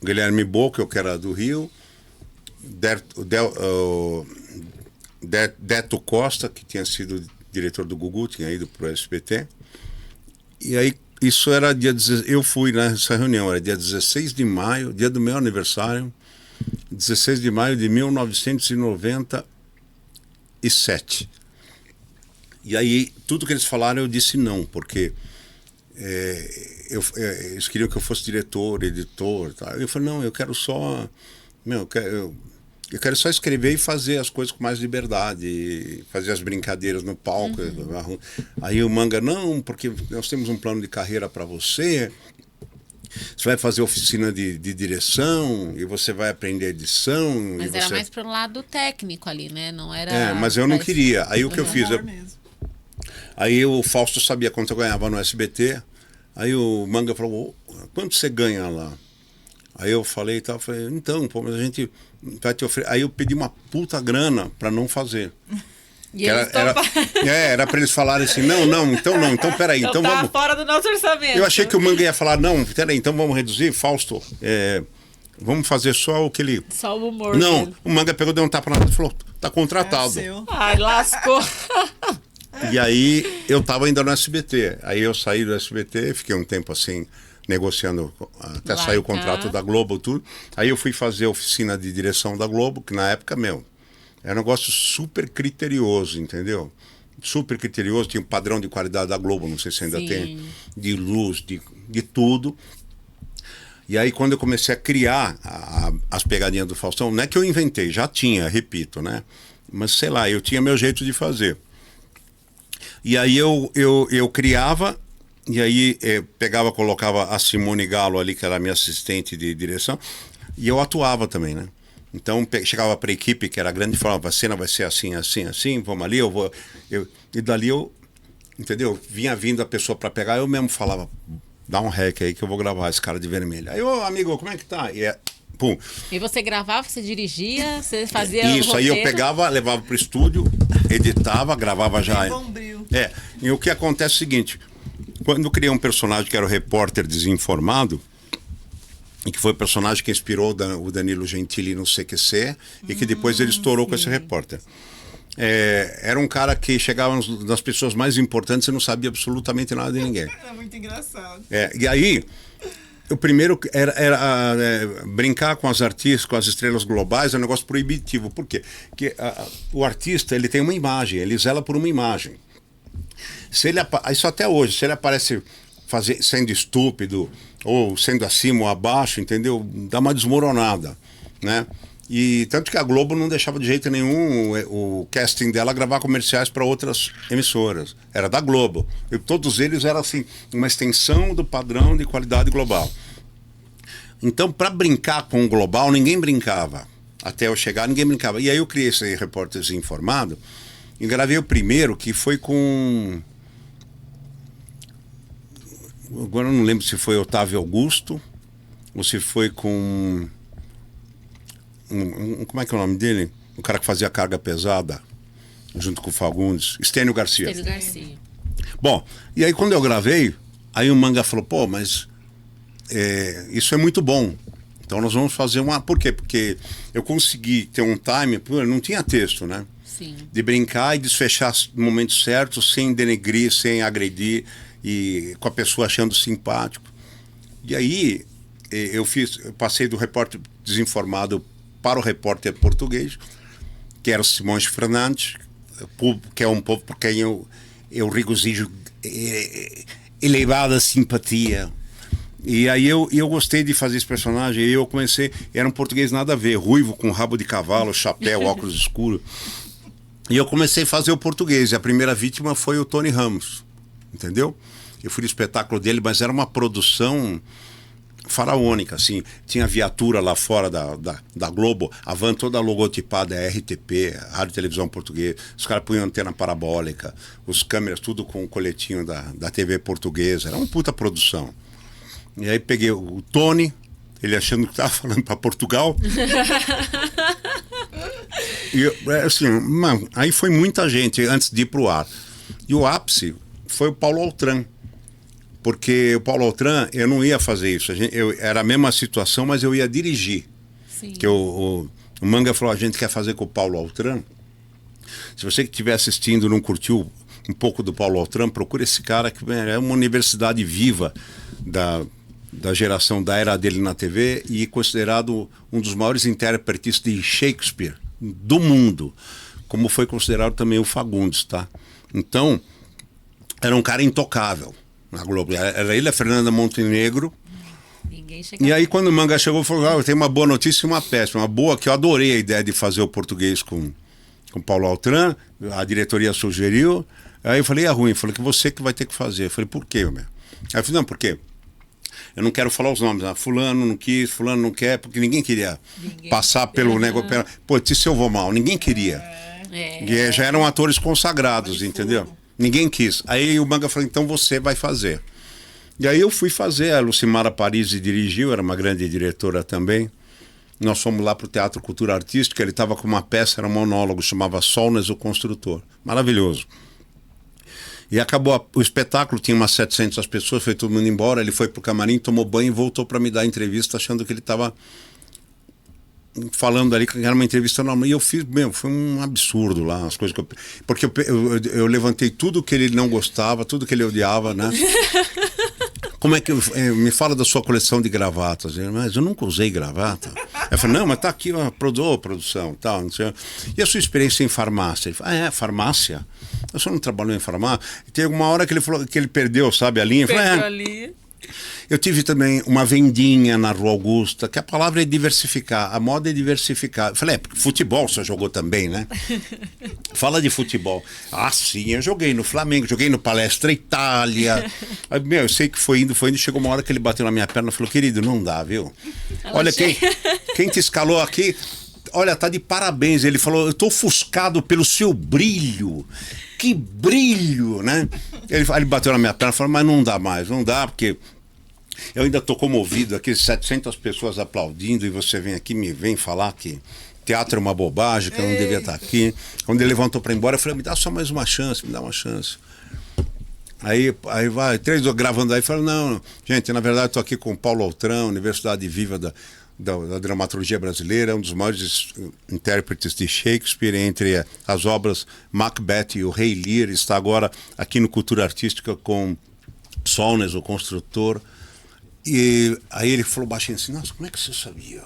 Guilherme Boca, que era do Rio, Deto Costa, que tinha sido diretor do Gugu, tinha ido para o SBT. E aí, isso era eu fui nessa reunião, era dia 16 de maio, dia do meu aniversário, 16 de maio de 1997. E aí, tudo que eles falaram, eu disse não, porque eles queriam que eu fosse diretor, editor, tá? Eu falei, não, eu quero só... Eu quero só escrever e fazer as coisas com mais liberdade, fazer as brincadeiras no palco. Aí o Manga, não, porque nós temos um plano de carreira para você. Você vai fazer oficina de direção e você vai aprender edição. Mas era mais pro lado técnico ali, né? Não era... mas eu não queria. Aí o que eu fiz... Aí o Fausto sabia quanto eu ganhava no SBT. Aí o Manga falou, quanto você ganha lá? Aí eu falei, então, pô, mas a gente vai te oferecer. Aí eu pedi uma puta grana pra não fazer. E era pra eles falarem assim, então peraí, então tá vamos... fora do nosso orçamento. Eu achei que o Manga ia falar, não, peraí, então vamos reduzir, Fausto, vamos fazer só o que ele... Só o humor. Não, dele. o Manga pegou, deu um tapa na mão e falou, tá contratado. Ai, lascou. E aí eu tava ainda no SBT, aí eu saí do SBT, fiquei um tempo assim... negociando, até sair o contrato da Globo, tudo. Aí eu fui fazer a oficina de direção da Globo, que na época, era um negócio super criterioso, entendeu? Super criterioso, tinha um padrão de qualidade da Globo, não sei se ainda tem, de luz, de tudo. E aí quando eu comecei a criar as pegadinhas do Faustão, não é que eu inventei, já tinha, repito, né? Mas sei lá, eu tinha meu jeito de fazer. E aí eu criava, e aí pegava, colocava a Simone Gallo ali, que era a minha assistente de direção, e eu atuava também, né? Então chegava para a equipe, que era grande, e falava, a cena vai ser assim, assim, assim, vamos ali, e dali entendeu? Vinha vindo a pessoa para pegar, eu mesmo falava, dá um rec aí que eu vou gravar esse cara de vermelho. Aí, ô amigo, como é que tá? Pum. E você gravava, você dirigia, você fazia Isso, aí eu roteiro? pegava, levava pro estúdio, editava, gravava já. Bombril. E o que acontece é o seguinte, quando eu criei um personagem que era o repórter desinformado, e que foi o personagem que inspirou o Danilo Gentili no CQC, e que depois ele estourou com esse repórter. Era um cara que chegava nas pessoas mais importantes e não sabia absolutamente nada de ninguém. É muito engraçado. E aí, o primeiro era brincar com as artistas, com as estrelas globais, é um negócio proibitivo. Por quê? Porque o artista ele tem uma imagem, ele zela por uma imagem. Isso até hoje, se ele aparece sendo estúpido, ou sendo acima ou abaixo, entendeu? Dá uma desmoronada, né? E tanto que a Globo não deixava de jeito nenhum o casting dela gravar comerciais para outras emissoras. Era da Globo. E todos eles eram assim, uma extensão do padrão de qualidade global. Então, para brincar com o global, ninguém brincava. Até eu chegar, ninguém brincava. E aí eu criei esse repórter desinformado e gravei o primeiro, que foi com... Agora eu não lembro se foi Otávio Augusto ou se foi com... como é que é o nome dele? O cara que fazia carga pesada junto com o Fagundes, Estênio Garcia. Estênio Garcia. Bom, e aí quando eu gravei, aí o Manga falou, pô, mas isso é muito bom, então nós vamos fazer uma... Por quê? Porque eu consegui ter um time, não tinha texto, né? Sim. De brincar e desfechar no momento certo, sem denegrir, sem agredir, e com a pessoa achando simpático. E aí eu passei do repórter desinformado para o repórter português, que era o Simões Fernandes, que é um povo por quem eu regozijo elevada simpatia. E aí eu gostei de fazer esse personagem, e eu comecei, era um português nada a ver, ruivo, com rabo de cavalo, chapéu, óculos escuros. E eu comecei a fazer o português, e a primeira vítima foi o Tony Ramos, entendeu? Eu fui no espetáculo dele, mas era uma produção faraônica, assim, tinha viatura lá fora da Globo, a van toda logotipada, RTP, Rádio e Televisão Portuguesa, os caras punham antena parabólica, os câmeras tudo com o coletinho da TV portuguesa, era uma puta produção. E aí peguei o Tony, ele achando que estava falando para Portugal. E assim, mano, aí foi muita gente antes de ir pro ar. E o ápice foi o Paulo Altran. Porque o Paulo Altran, eu não ia fazer isso. Era a mesma situação, mas eu ia dirigir. Sim. Que o Manga falou, a gente quer fazer com o Paulo Altran. Se você que estiver assistindo não curtiu um pouco do Paulo Altran, procure esse cara, que é uma universidade viva da geração da era dele na TV e considerado um dos maiores intérpretes de Shakespeare do mundo, como foi considerado também o Fagundes, tá? Então, era um cara intocável na Globo. Era ele, a Fernanda Montenegro. Ninguém chega. E aí quando o Manga chegou, falou, eu tenho uma boa notícia e uma péssima. Uma boa, que eu adorei a ideia de fazer o português com Paulo Altran, a diretoria sugeriu. Aí eu falei, é ruim. Falei, que você que vai ter que fazer. Eu falei, por quê, meu? Aí eu falei, não, por quê? Eu não quero falar os nomes. Fulano não quis, fulano não quer, porque ninguém queria passar pelo negócio. Pô, se eu vou mal, ninguém queria. E já eram atores consagrados, entendeu? Ninguém quis. Aí o Manga falou, então você vai fazer. E aí eu fui fazer, a Lucimara Parisi dirigiu, era uma grande diretora também. Nós fomos lá para o Teatro Cultura Artística, ele estava com uma peça, era um monólogo, chamava Solnes, o Construtor. Maravilhoso. E acabou o espetáculo, tinha umas 700 pessoas, foi todo mundo embora, ele foi pro camarim, tomou banho e voltou para me dar entrevista, achando que ele estava falando ali que era uma entrevista normal. E eu fiz, foi um absurdo lá, as coisas que porque eu levantei tudo que ele não gostava, tudo que ele odiava, né? Como é que me fala da sua coleção de gravatas? Mas eu nunca usei gravata. Eu falei, não, mas tá aqui a produção, tal, não sei. E a sua experiência em farmácia? Ele falou, farmácia? Eu só não trabalhou em farmácia. E tem uma hora que ele falou que ele perdeu, sabe, a linha. Eu falei, ali. Eu tive também uma vendinha na Rua Augusta, que a palavra é diversificar, a moda é diversificar. Eu falei, futebol você jogou também, né? Fala de futebol. Ah, sim, eu joguei no Flamengo, joguei no Palestra Itália. Aí, eu sei que foi indo, chegou uma hora que ele bateu na minha perna e falou, querido, não dá, viu? Olha, quem te escalou aqui, olha, tá de parabéns. Ele falou, eu tô ofuscado pelo seu brilho. Que brilho, né? Ele bateu na minha perna e falou, mas não dá mais, não dá, porque eu ainda tô comovido, aqui 700 pessoas aplaudindo e você vem aqui, me vem falar que teatro é uma bobagem, que eu não devia estar aqui. Quando ele levantou para ir embora, eu falei, me dá só mais uma chance, me dá uma chance. Aí vai, 3 gravando aí, falou, não, gente, na verdade eu tô aqui com o Paulo Altran, Universidade Viva da dramaturgia brasileira, um dos maiores intérpretes de Shakespeare, entre as obras Macbeth e o Rei Lear, está agora aqui no Cultura Artística com Solnes, o construtor. E aí ele falou baixinho assim, nossa, como é que você sabia?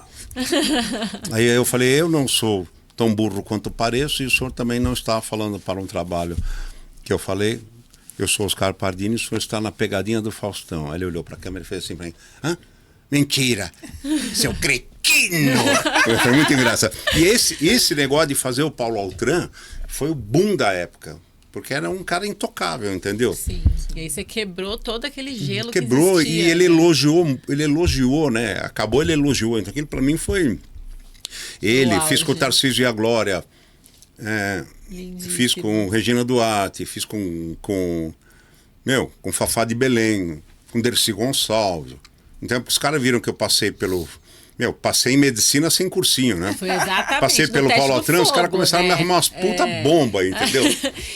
Aí eu falei, eu não sou tão burro quanto pareço, e o senhor também não está falando para um trabalho que eu falei. Eu sou Oscar Pardini, o senhor está na pegadinha do Faustão. Aí ele olhou para a câmera e fez assim para mim, hã? Mentira, seu cretino. Foi muito engraçado. E esse negócio de fazer o Paulo Altran foi o boom da época. Porque era um cara intocável, entendeu? Sim. E aí você quebrou todo aquele gelo Quebrou, que existia. e ele elogiou, né? Acabou, ele elogiou. Então aquilo pra mim foi... Ele, fiz com o Tarcísio e a Glória, fiz com Regina Duarte, fiz com Fafá de Belém, com Dercy Gonçalves. Então os caras viram que eu passei pelo... passei em medicina sem cursinho, né? Foi exatamente. Passei pelo Paulo Altran, os caras começaram a me arrumar umas puta bomba, entendeu?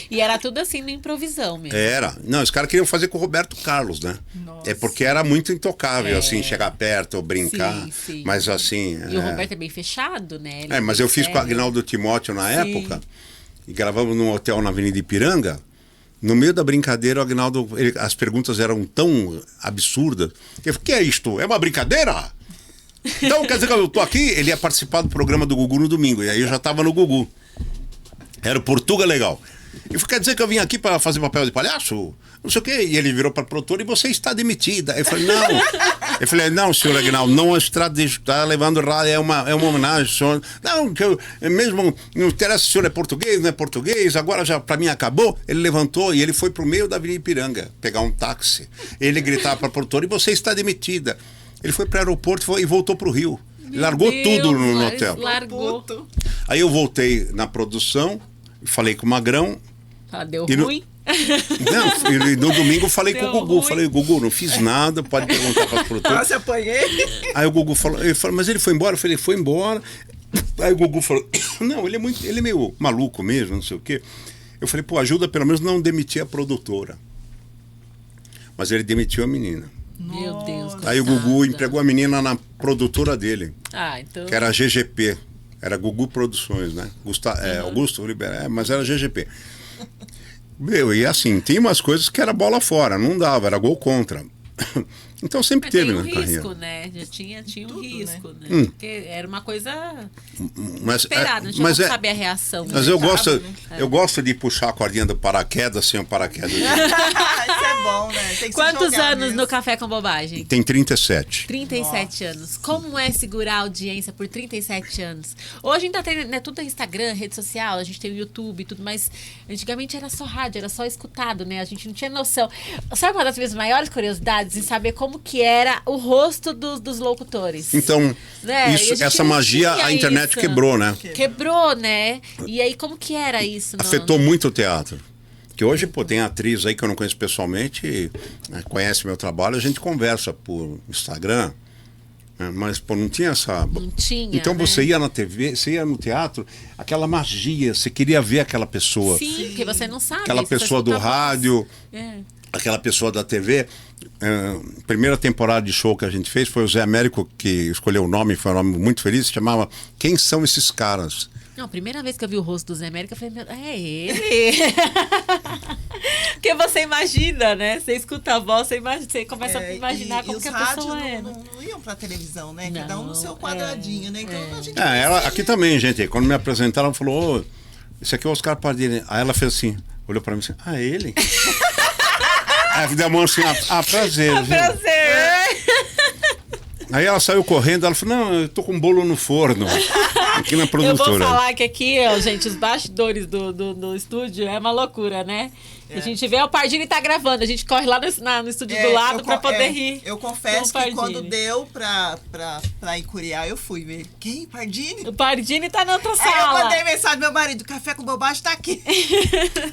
E era tudo assim no improvisão mesmo. Era. Não, os caras queriam fazer com o Roberto Carlos, né? Nossa. É porque era muito intocável, assim, chegar perto ou brincar. Sim. Mas assim... E o Roberto é bem fechado, né? Ele mas eu fiz com o Agnaldo Timóteo na época, e gravamos num hotel na Avenida Ipiranga. No meio da brincadeira, o Agnaldo... as perguntas eram tão absurdas. Eu falei, o que é isto? É uma brincadeira? Então, quer dizer que eu tô aqui? Ele ia participar do programa do Gugu no domingo. E aí eu já tava no Gugu. Era o Portuga Legal. E quer dizer que eu vim aqui para fazer papel de palhaço? Não sei o quê. E ele virou para a produtora e você está demitida. Eu falei, não. Eu falei, não, senhor Agnaldo, não está levando errado, é uma homenagem, senhor. Não, que eu mesmo não interessa se o senhor é português, não é português, agora já para mim acabou. Ele levantou e ele foi pro meio da Avenida Ipiranga pegar um táxi. Ele gritava para a produtora e você está demitida. Ele foi para o aeroporto e voltou para o Rio. Largou tudo no hotel. Largou. Aí eu voltei na produção, falei com o Magrão. Deu ruim? Não, e no domingo eu falei com o Gugu. Ruim. Falei, Gugu, não fiz nada, pode perguntar para as produtoras. Quase apanhei. Aí o Gugu falou, mas ele foi embora? Eu falei, foi embora. Aí o Gugu falou, não, ele é meio maluco mesmo, não sei o quê. Eu falei, pô, ajuda pelo menos não demitir a produtora. Mas ele demitiu a menina. Meu Deus. Aí o Gugu empregou a menina na produtora dele, Então... que era a GGP. Era Gugu Produções, né? Augusto Libera, mas era GGP. E assim, tinha umas coisas que era bola fora, não dava, era gol contra. Então sempre teve na carreira. Tinha um risco, né? Já tinha tudo, um risco, né? né? Porque era uma coisa Mas, esperada, não tinha como saber a reação. Mas eu gosto de puxar a cordinha do paraquedas sem o paraquedas. Isso é bom, né? Tem que Quantos se jogar anos mesmo. no Café com Bobagem? Tem 37. 37 anos. Como é segurar a audiência por 37 anos? Hoje ainda tem, né, tudo é Instagram, rede social, a gente tem o YouTube e tudo, mas antigamente era só rádio, era só escutado, né? A gente não tinha noção. Sabe uma das minhas maiores curiosidades em saber como que era o rosto dos locutores? Então, Né? E a gente essa não magia tinha a internet isso. quebrou, né? Quebrou, né? E aí, como que era isso? Afetou muito o teatro. Que hoje, pô, tem atriz aí que eu não conheço pessoalmente, conhece meu trabalho, a gente conversa por Instagram, né? Mas, pô, não tinha essa... Não tinha, Então né? você ia na TV, você ia no teatro, aquela magia, você queria ver aquela pessoa. Sim, porque você não sabe. Aquela você só pessoa do escuta a voz. rádio, É. aquela pessoa da TV. Primeira temporada de show que a gente fez foi o Zé Américo, que escolheu o nome, foi um nome muito feliz, se chamava Quem São Esses Caras? Não, a primeira vez que eu vi o rosto do Zé América, eu falei, meu, é ele. Porque você imagina, né? Você escuta a voz, você começa a imaginar como que a pessoa é. Não iam pra televisão, né? Não, Cada um no seu quadradinho, né? Então a gente Ela, aqui também, gente. Quando me apresentaram, ela falou: esse aqui é o Oscar Pardini. Aí ela fez assim, olhou pra mim assim: ele? Aí deu a mão assim: prazer. Prazer. Aí ela saiu correndo, ela falou, não, eu tô com um bolo no forno, aqui na Eu produtora. vou falar que aqui, ó, gente, os bastidores do estúdio é uma loucura, né? A gente vê o Pardini tá gravando, a gente corre lá no estúdio do lado pra poder rir. Eu com confesso o que quando Pardini. deu pra incuriar, eu fui ver. Quem? Pardini? O Pardini tá na outra Aí eu sala. mandei mensagem pro meu marido, café com bobagem tá aqui.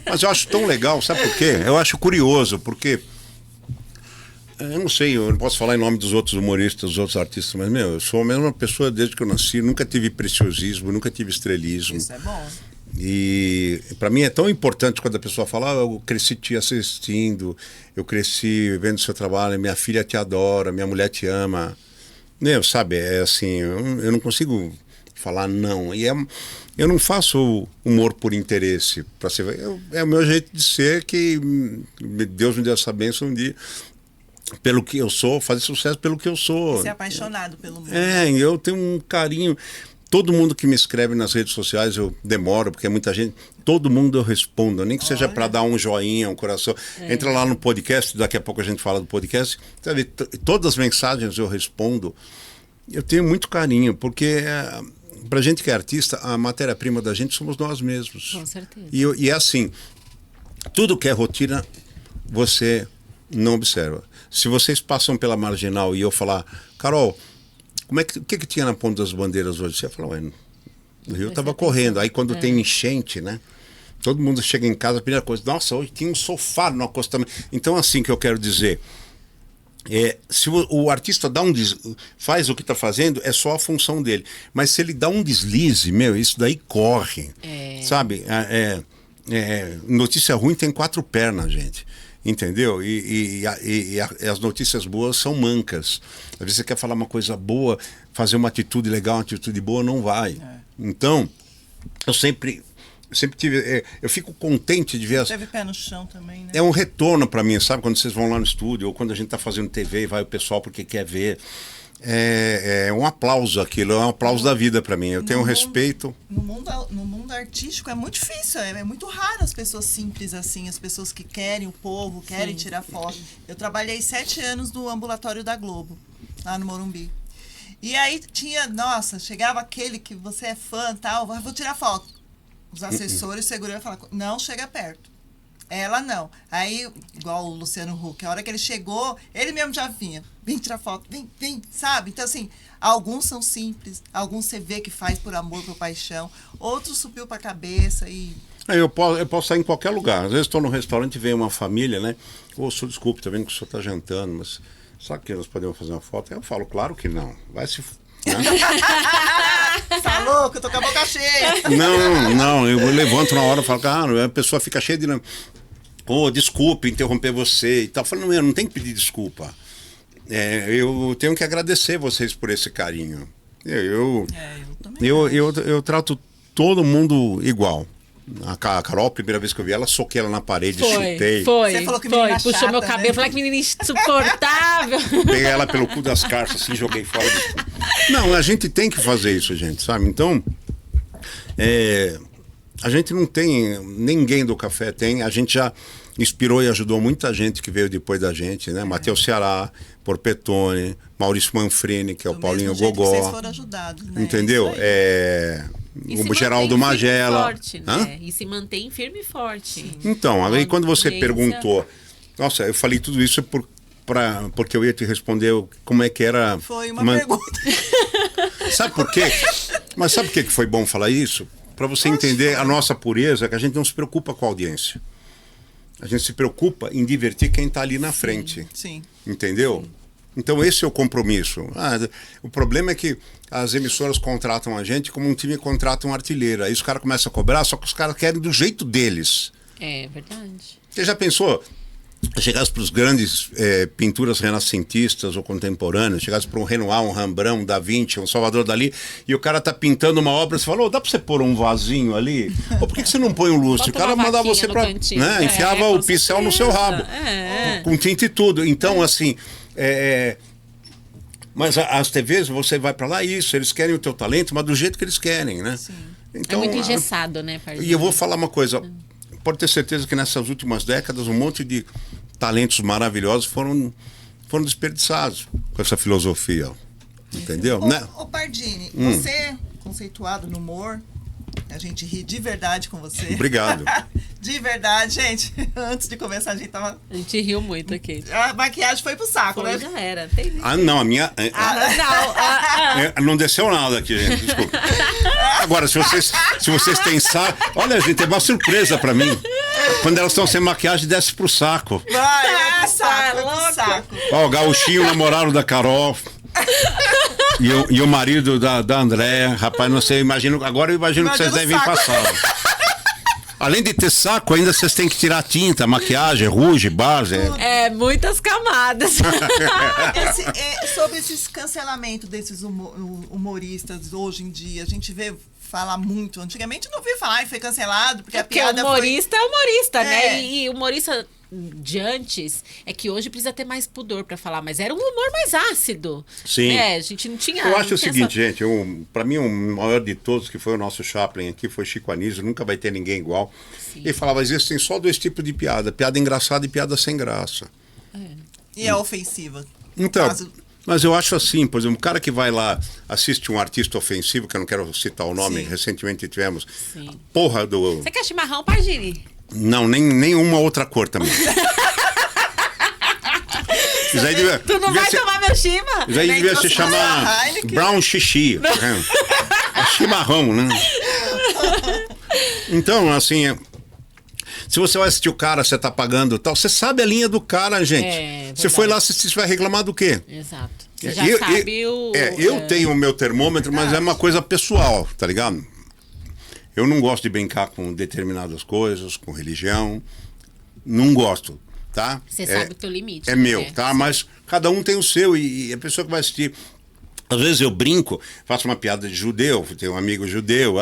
Mas eu acho tão legal, sabe por quê? Eu acho curioso, porque... Eu não sei, eu não posso falar em nome dos outros humoristas, dos outros artistas, mas, eu sou a mesma pessoa desde que eu nasci, nunca tive preciosismo, nunca tive estrelismo. Isso é bom. E para mim é tão importante quando a pessoa fala, eu cresci te assistindo, eu cresci vendo seu trabalho, minha filha te adora, minha mulher te ama. Sabe, é assim, eu não consigo falar não. E eu não faço humor por interesse, para ser, é o meu jeito de ser, que Deus me deu essa bênção um dia. Pelo que eu sou, fazer sucesso pelo que eu sou. Você é apaixonado pelo mundo. Eu tenho um carinho. Todo mundo que me escreve nas redes sociais, eu demoro, porque é muita gente. Todo mundo eu respondo, nem que seja para dar um joinha, um coração. Entra lá no podcast, daqui a pouco a gente fala do podcast. Sabe, todas as mensagens eu respondo. Eu tenho muito carinho, porque pra gente que é artista, a matéria-prima da gente somos nós mesmos. Com certeza. E é assim, tudo que é rotina, você não observa. Se vocês passam pela Marginal e eu falar, Carol, o que tinha na Ponta das Bandeiras hoje? Você fala, ué, o Rio estava correndo. Aí quando tem enchente, né? Todo mundo chega em casa, a primeira coisa, nossa, hoje tinha um sofá no acostamento. Então, assim que eu quero dizer, se o artista faz o que está fazendo, é só a função dele. Mas se ele dá um deslize, isso daí corre. Sabe? Notícia ruim tem 4 pernas, gente. Entendeu? E as notícias boas são mancas. Às vezes você quer falar uma coisa boa, fazer uma atitude legal, uma atitude boa, não vai. Então, eu sempre tive... eu fico contente de ver... Teve pé no chão também, né? É um retorno para mim, sabe? Quando vocês vão lá no estúdio, ou quando a gente está fazendo TV e vai o pessoal porque quer ver. É um aplauso aquilo, é um aplauso da vida para mim. Eu tenho respeito. No mundo artístico é muito difícil, é muito raro as pessoas simples assim, as pessoas que querem o povo, querem tirar foto. Eu trabalhei 7 anos no ambulatório da Globo, lá no Morumbi. E aí chegava aquele que você é fã e tal, vou tirar foto. Os assessores, segurança falavam, não chega perto. Ela não. Aí, igual o Luciano Huck, a hora que ele chegou, ele mesmo já vinha. Vem tirar foto, vem, sabe? Então, assim, alguns são simples, alguns você vê que faz por amor, por paixão, outros subiu pra cabeça e... Eu posso sair em qualquer lugar. Às vezes estou no restaurante e vem uma família, né? Senhor, desculpe, tá vendo que o senhor está jantando, mas sabe que nós podemos fazer uma foto? Eu falo, claro que não. Vai se... Né? Tá louco? Eu tô com a boca cheia. Não, eu levanto na hora e falo, cara, a pessoa fica cheia de... desculpe interromper você e tal. Eu falo, não tem que pedir desculpa. Eu tenho que agradecer vocês por esse carinho. Eu trato todo mundo igual. A Carol, a primeira vez que eu vi ela, soquei ela na parede, chutei. Você falou que menina puxou chata, meu cabelo, né? falei que menina insuportável. Peguei ela pelo cu das carças, assim, joguei fora. Não, a gente tem que fazer isso, gente, sabe? Então, a gente não tem, ninguém do café tem, a gente já inspirou e ajudou muita gente que veio depois da gente, né? Matheus Ceará, Porpetone, Maurício Manfrini, que é o Paulinho Gogó. Vocês foram ajudados, né? Entendeu? O Geraldo Magela. Forte, né? E se mantém firme e forte. Então, aí quando você Audiência. perguntou, nossa, eu falei tudo isso porque eu ia te responder como é que era. Foi uma pergunta. Sabe por quê? Mas sabe por que foi bom falar isso? Para você entender a nossa pureza, que a gente não se preocupa com a audiência. A gente se preocupa em divertir quem está ali na frente. Sim. Entendeu? Sim. Então esse é o compromisso. O problema é que as emissoras contratam a gente como um time contrata um artilheiro. Aí os caras começam a cobrar, só que os caras querem do jeito deles. É verdade. Você já pensou? Chegasse para os grandes pinturas renascentistas ou contemporâneas, chegasse para um Renoir, um Rembrandt, um Da Vinci, um Salvador Dalí, e o cara tá pintando uma obra, você falou, dá para você pôr um vasinho ali? Ou por que você não põe um lustre? O cara mandava você para... Né? Enfiava o pincel no seu rabo, com tinta e tudo. Então, assim... Mas as TVs, você vai para lá, isso, eles querem o teu talento, mas do jeito que eles querem, né? Sim. Então, é muito engessado, né, Pardini? E eu vou falar uma coisa, pode ter certeza que nessas últimas décadas um monte de talentos maravilhosos foram desperdiçados com essa filosofia. Entendeu? Ô, Né? ô Pardini, você, conceituado no humor, a gente ri de verdade com você. Obrigado. De verdade, gente. Antes de começar, a gente tava... A gente riu muito aqui. A maquiagem foi pro saco, Foi, né? já era. Tem... Ah, não, a minha. Não desceu nada aqui, gente. Desculpa. Agora, se vocês têm saco. Olha, gente, é uma surpresa pra mim. Quando elas estão sem maquiagem, desce pro saco. Vai pro saco, vai louco. pro saco. Ó, o Gauchinho, o namorado da Carol. E o marido da Andréa. Rapaz, não sei, agora eu imagino que vocês Imagina o devem saco. passar. Além de ter saco, ainda vocês têm que tirar tinta, maquiagem, rouge, base. Muitas camadas. Sobre esses cancelamentos desses humoristas hoje em dia, a gente vê falar muito. Antigamente não vi falar, foi cancelado, porque a Porque piada humorista é humorista, né? É. E humorista de antes é que hoje precisa ter mais pudor pra falar, mas era um humor mais ácido. Sim. Né? A gente não tinha. Eu acho não o tinha seguinte, gente, pra mim o maior de todos, que foi o nosso Chaplin aqui, foi Chico Anísio, nunca vai ter ninguém igual. Sim. Ele falava, existem só dois tipos de piada, piada engraçada e piada sem graça. E é ofensiva. Então, Caso- mas eu acho assim, por exemplo, um cara que vai lá, assiste um artista ofensivo, que eu não quero citar o nome, Sim. recentemente tivemos, Sim. porra do... Você quer chimarrão, Pardini? Não, nem uma outra cor também. Isso aí devia, Tu não devia vai ser- tomar meu chima? isso aí Nem devia se trouxe chamar uma Heineken. Brown Xixi. tá vendo? É chimarrão, né? Então, assim, se você vai assistir o cara, você tá pagando e tal, você sabe a linha do cara, gente. É, você foi lá verdade. assistir, você vai reclamar do quê? Exato. Você já Eu- sabe eu, o. eu tenho o meu termômetro, mas é uma coisa pessoal, tá ligado? Eu não gosto de brincar com determinadas coisas, com religião. Não gosto, tá? Você sabe o teu limite. É meu, né? tá? Sim. Mas cada um tem o seu e a pessoa que vai assistir. Às vezes eu brinco, faço uma piada de judeu, tenho um amigo judeu,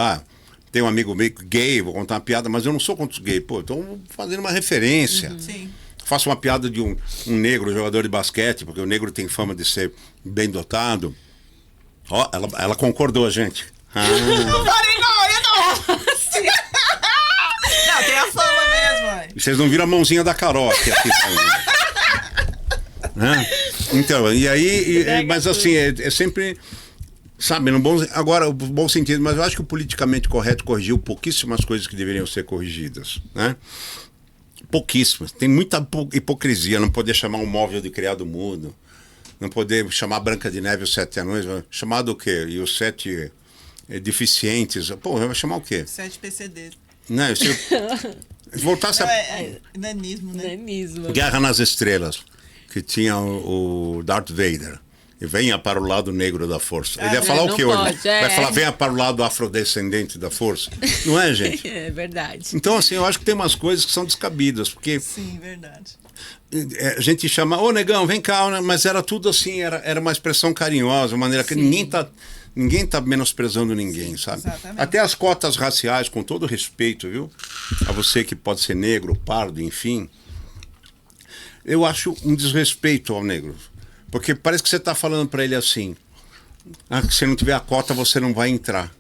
tem um amigo meio gay, vou contar uma piada, mas eu não sou contra os gays, pô, estou fazendo uma referência. Sim. Faço uma piada de um negro jogador de basquete, porque o negro tem fama de ser bem dotado. Ó, ela concordou, gente. Não parei, não, eu não. Não, tem a fama mesmo, mãe. Vocês não viram a mãozinha da Carol aqui. Né? Então, e aí, mas assim, é sempre, sabe, no bom, agora, o bom sentido, mas eu acho que o politicamente correto corrigiu pouquíssimas coisas que deveriam ser corrigidas, né? Pouquíssimas. Tem muita hipocrisia, não poder chamar um móvel de criado mudo, não poder chamar Branca de Neve e os 7 anões, chamar do quê? E os 7 deficientes, pô, vai chamar o quê? 7 PCD. Né? Se voltasse a Nanismo, né? Nanismo. Guerra nas Estrelas, que tinha o Darth Vader. E venha para o lado negro da força. Ele ia falar o não que hoje? pode, é. Vai falar, venha para o lado afrodescendente da força. Não é, gente? É verdade. Então, assim, eu acho que tem umas coisas que são descabidas, porque Sim, verdade. a gente chama, ô negão, vem cá, né? Mas era tudo assim, era uma expressão carinhosa, uma maneira que ninguém tá menosprezando ninguém, sabe? Exatamente. Até as cotas raciais, com todo respeito, viu? A você que pode ser negro, pardo, enfim. Eu acho um desrespeito ao negro. Porque parece que você está falando para ele assim, se não tiver a cota, você não vai entrar.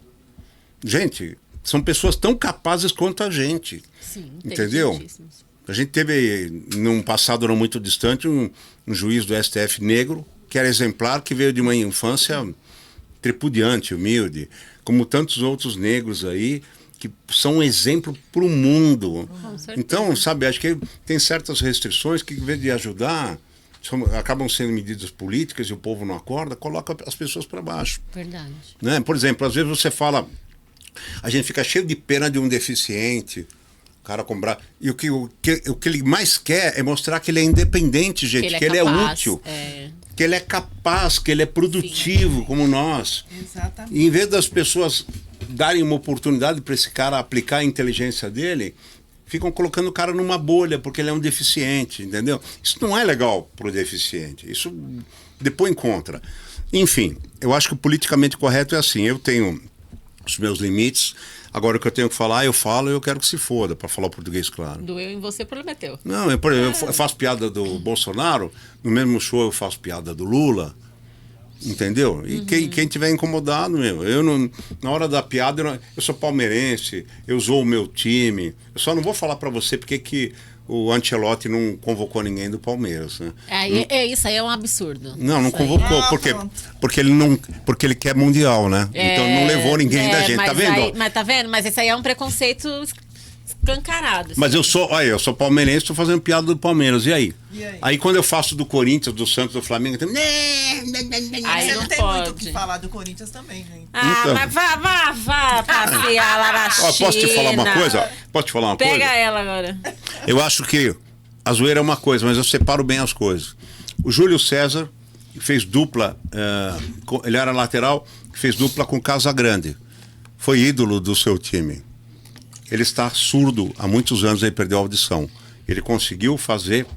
Gente, são pessoas tão capazes quanto a gente. Sim, Entendeu? inteligentíssimos. A gente teve, num passado não muito distante, um juiz do STF negro, que era exemplar, que veio de uma infância tripudiante, humilde, como tantos outros negros aí, que são um exemplo para o mundo. Com certeza. Então, sabe, acho que tem certas restrições que, em vez de ajudar, acabam sendo medidas políticas e o povo não acorda, coloca as pessoas para baixo. Verdade. Né? Por exemplo, às vezes você fala, a gente fica cheio de pena de um deficiente, o cara comprar. E o que ele mais quer é mostrar que ele é independente, gente, que ele é capaz, útil, é. que ele é capaz, que ele é produtivo, como nós. Exatamente. E em vez das pessoas darem uma oportunidade para esse cara aplicar a inteligência dele, ficam colocando o cara numa bolha porque ele é um deficiente, entendeu? Isso não é legal para o deficiente. Isso depois contra. Enfim, eu acho que o politicamente correto é assim. Eu tenho os meus limites. Agora o que eu tenho que falar, eu falo e eu quero que se foda, para falar o português claro. Doeu em você, prometeu. Não, por exemplo, eu faço piada do Bolsonaro, no mesmo show eu faço piada do Lula, entendeu? E quem tiver incomodado, eu não, na hora da piada, eu sou palmeirense, eu sou o meu time, eu só não vou falar para você porque que o Ancelotti não convocou ninguém do Palmeiras, né? Isso aí é um absurdo. Não Isso aí. convocou, Ah, porque, pronto. porque ele quer mundial, né? Então não levou ninguém da gente, tá vendo? Mas tá vendo? Mas esse aí é um preconceito escancarado. Mas eu sou palmeirense, tô fazendo piada do Palmeiras, e aí? E aí? Aí quando eu faço do Corinthians, do Santos, do Flamengo, tem... Aí Você não não tem pode. muito o que falar do Corinthians também, né? Então. Mas vá passear lá na China. Ó, posso te falar uma coisa? Posso te falar uma Pega coisa? ela agora. Eu acho que a zoeira é uma coisa, mas eu separo bem as coisas. O Júlio César fez dupla, ele era lateral, fez dupla com Casagrande. Foi ídolo do seu time. Ele está surdo há muitos anos, ele perdeu a audição. Ele conseguiu fazer,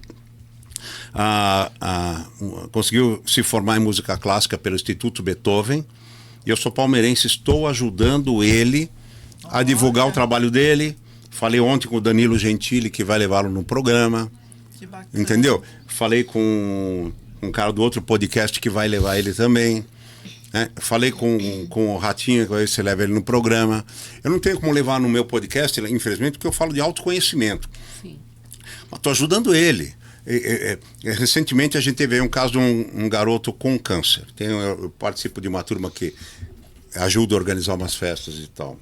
conseguiu se formar em música clássica pelo Instituto Beethoven. E eu sou palmeirense, estou ajudando ele a divulgar o trabalho dele. Falei ontem com o Danilo Gentili, que vai levá-lo no programa. Que bacana. Entendeu? Falei com um cara do outro podcast que vai levar ele também. Né? Falei com o Ratinho, que você leva ele no programa. Eu não tenho como levar no meu podcast, infelizmente, porque eu falo de autoconhecimento. Sim. Mas estou ajudando ele. Recentemente a gente teve aí um caso de um garoto com câncer. Eu participo de uma turma que ajuda a organizar umas festas e tal.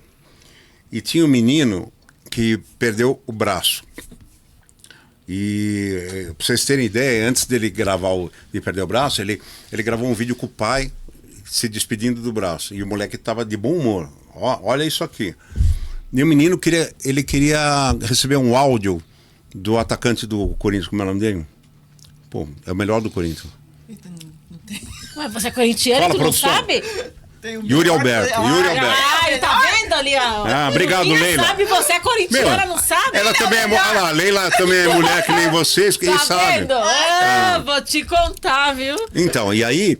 E tinha um menino que perdeu o braço. E para vocês terem ideia, antes dele de perder o braço, ele gravou um vídeo com o pai se despedindo do braço. E o moleque estava de bom humor. Olha isso aqui. E o menino queria receber um áudio do atacante do Corinthians, como é o nome dele? Pô, é o melhor do Corinthians. Eita, não tem. Mas você é corintiano, Fala, tu não produção. sabe? Tem o Yuri melhor- Alberto, Yuri Alberto. Ai, tá vendo ali, ó? Ah, obrigado, Minha Leila. sabe, você é corintiana, não sabe? Ela também é olha lá, Leila também é mulher que nem vocês, quem Tá sabe. vendo? Vou te contar, viu? Então, e aí,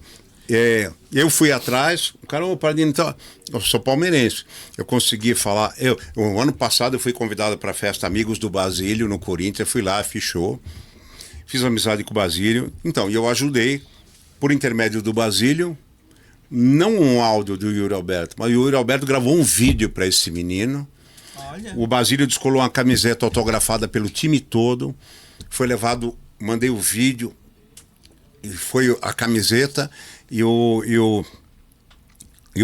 eu fui atrás, o cara, Pardini, então, eu sou palmeirense. Eu consegui falar. O ano passado eu fui convidado para a festa Amigos do Basílio, no Corinthians. Eu fui lá, fiz show, fiz amizade com o Basílio. Então, e eu ajudei, por intermédio do Basílio, não um áudio do Yuri Alberto, mas o Yuri Alberto gravou um vídeo para esse menino. Olha. O Basílio descolou uma camiseta autografada pelo time todo. Foi levado, mandei o vídeo, e foi a camiseta, e o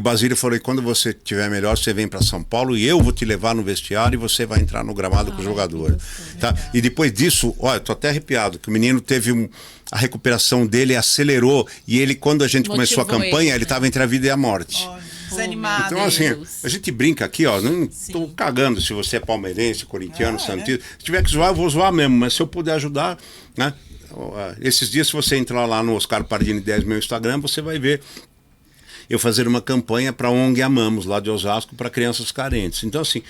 Basílio falou: e quando você estiver melhor, você vem para São Paulo e eu vou te levar no vestiário e você vai entrar no gramado com os jogadores. Tá? E depois disso, olha, tô até arrepiado, que o menino teve a recuperação dele acelerou, e ele, quando a gente começou a Motivou campanha, ele, ele estava entre a vida e a morte. Olha, desanimado. Então, assim, Deus. a gente brinca aqui, ó, não tô cagando se você é palmeirense, corintiano, santista. Se tiver que zoar, eu vou zoar mesmo, mas se eu puder ajudar, né? Esses dias, se você entrar lá no Oscar Pardini 10, meu Instagram, você vai ver eu fazer uma campanha para a ONG Amamos, lá de Osasco, para crianças carentes. Então, assim,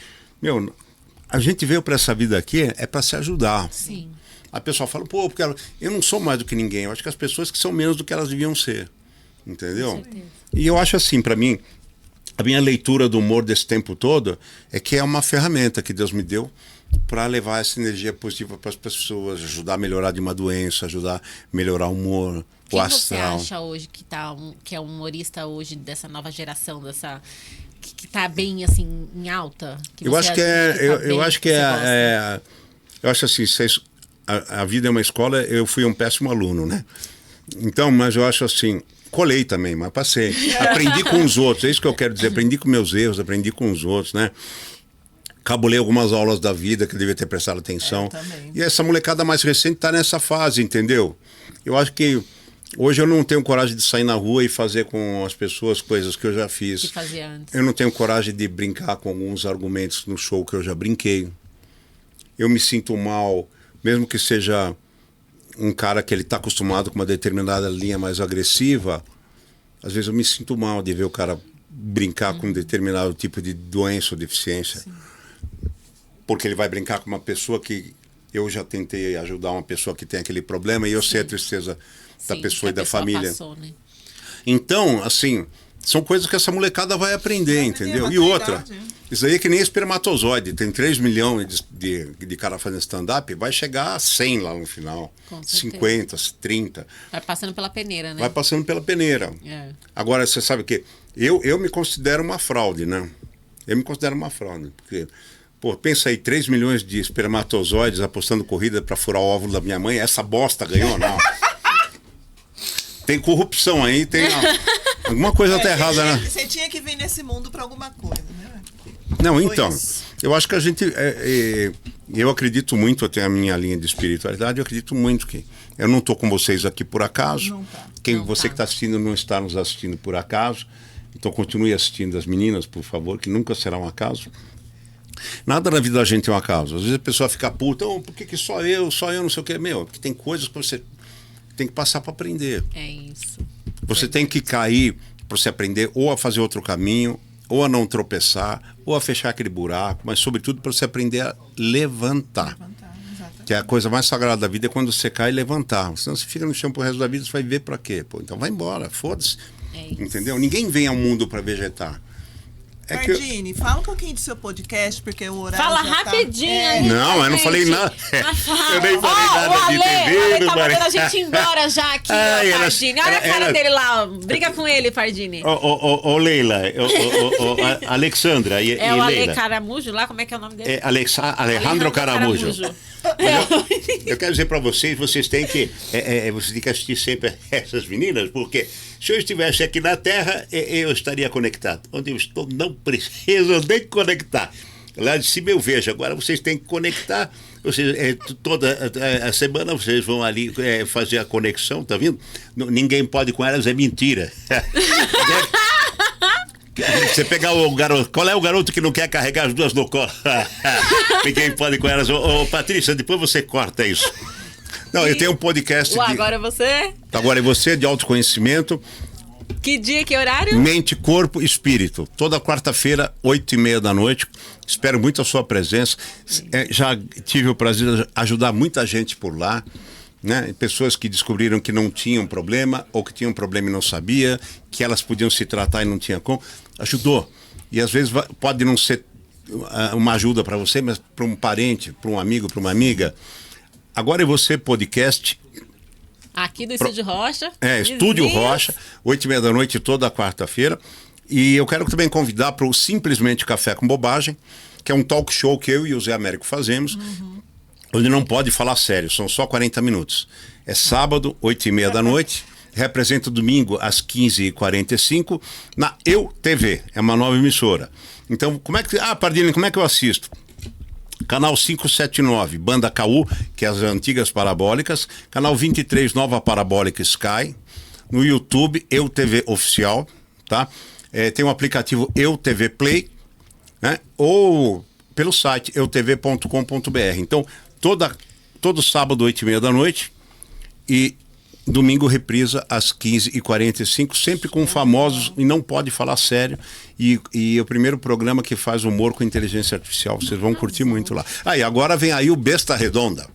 a gente veio para essa vida aqui é para se ajudar. Sim. A pessoa fala, pô, porque eu não sou mais do que ninguém. Eu acho que as pessoas que são menos do que elas deviam ser. Entendeu? Com certeza. E eu acho assim, para mim, a minha leitura do humor desse tempo todo é que é uma ferramenta que Deus me deu para levar essa energia positiva para as pessoas, ajudar a melhorar de uma doença, ajudar a melhorar o humor, o Quem você astral. acha hoje que é um humorista hoje dessa nova geração, que tá bem assim em alta? Eu acho que eu acho que você gosta? eu acho assim, a vida é uma escola, eu fui um péssimo aluno, né? Então, mas eu acho assim, colei também, mas passei. Aprendi com os outros, é isso que eu quero dizer, aprendi com meus erros, aprendi com os outros, né? Cabulei algumas aulas da vida que eu devia ter prestado atenção. também. E essa molecada mais recente está nessa fase, entendeu? Eu acho que hoje eu não tenho coragem de sair na rua e fazer com as pessoas coisas que eu já fiz. Que fazia antes. Eu não tenho coragem de brincar com alguns argumentos no show que eu já brinquei. Eu me sinto mal, mesmo que seja um cara que ele está acostumado com uma determinada linha mais agressiva. Às vezes eu me sinto mal de ver o cara brincar com um determinado tipo de doença ou deficiência. Sim. Porque ele vai brincar com uma pessoa que eu já tentei ajudar, uma pessoa que tem aquele problema, e eu sei a tristeza da Sim, pessoa e que a da família. Passou, né? Então, assim, são coisas que essa molecada vai aprender, entendeu? E maturidade, outra, isso aí é que nem espermatozoide. Tem 3 milhões de cara fazendo stand-up, vai chegar a 100 lá no final. Com certeza. 50, 30. Vai passando pela peneira, né? Vai passando pela peneira. É. Agora, você sabe o quê? Eu me considero uma fraude, né? Eu me considero uma fraude, porque Pô, pensa aí, 3 milhões de espermatozoides apostando corrida pra furar o óvulo da minha mãe. Essa bosta ganhou, não. Tem corrupção aí, tem... Alguma coisa tá errada, né? Você tinha que vir nesse mundo pra alguma coisa, né? Não, então, Pois. eu acho que a gente... eu acredito muito, eu tenho a minha linha de espiritualidade, eu acredito muito que... Eu não tô com vocês aqui por acaso. Não tá. Você que está assistindo não está nos assistindo por acaso. Então continue assistindo as meninas, por favor, que nunca será um acaso. Nada na vida da gente é um acaso. Às vezes a pessoa fica puta, por que só eu, não sei o quê. Meu, porque tem coisas que você tem que passar para aprender. É isso. Você tem que cair para você aprender ou a fazer outro caminho, ou a não tropeçar, ou a fechar aquele buraco, mas sobretudo para você aprender a levantar. Exatamente. Que é a coisa mais sagrada da vida é quando você cai e levantar. Senão você fica no chão pro resto da vida, você vai viver para quê? Pô, então vai embora, foda-se. É isso. Entendeu? Ninguém vem ao mundo para vegetar. Pardini, fala um pouquinho do seu podcast, porque o horário Fala já rapidinho tá... aí. Não, eu não falei nada. Eu nem falei nada o de Ale, TV, o Ale não tá falei. mandando a gente ir embora já aqui, Ai, ó, ela- Pardini. Olha a cara ela- dele lá, ó. Briga com ele, Pardini. Ô, Leila, Alexandra e É o Ale Leila. Caramujo lá, como é que é o nome dele? É Alejandro Caramujo. Eu quero dizer para vocês têm que você tem que assistir sempre essas meninas, porque se eu estivesse aqui na Terra, eu estaria conectado. Onde eu estou, não preciso nem conectar. Lá de cima eu vejo. Agora vocês têm que conectar. Toda a semana vocês vão ali fazer a conexão, tá vendo? Ninguém pode com elas, é mentira. Você pegar o garoto. Qual é o garoto que não quer carregar as duas no colo? Ninguém pode com elas. Ô, Patrícia, depois você corta isso. Não, eu tenho um podcast de. Agora é você? Agora é você, de autoconhecimento, Que dia, que horário? mente, corpo e espírito. Toda quarta-feira, 8h30 da noite. Espero muito a sua presença. Já tive o prazer de ajudar muita gente por lá. Né? Pessoas que descobriram que não tinham problema, ou que tinham problema e não sabia, que elas podiam se tratar e não tinha como. Ajudou. E às vezes pode não ser uma ajuda para você, mas para um parente, para um amigo, para uma amiga. Agora é você, podcast. Aqui do Estúdio Rocha. Estúdio Vizinhos. Rocha, 8h30 da noite, toda quarta-feira. E eu quero também convidar para o Simplesmente Café com Bobagem, que é um talk show que eu e o Zé Américo fazemos. Onde não pode falar sério, são só 40 minutos. É sábado, 8h30 da noite, representa domingo às 15h45 na Eu TV, é uma nova emissora. Então, Pardini, como é que eu assisto? Canal 579, Banda KU, que é as antigas parabólicas. Canal 23, Nova Parabólica Sky. No YouTube, Eu TV Oficial, tá? Tem o aplicativo Eu TV Play, né? Ou pelo site eutv.com.br. Então, todo sábado, 8h30 da noite, e domingo reprisa às 15h45, sempre com famosos, e não pode falar sério. E é o primeiro programa que faz humor com inteligência artificial. Vocês vão curtir muito lá. E agora vem aí o Besta Redonda.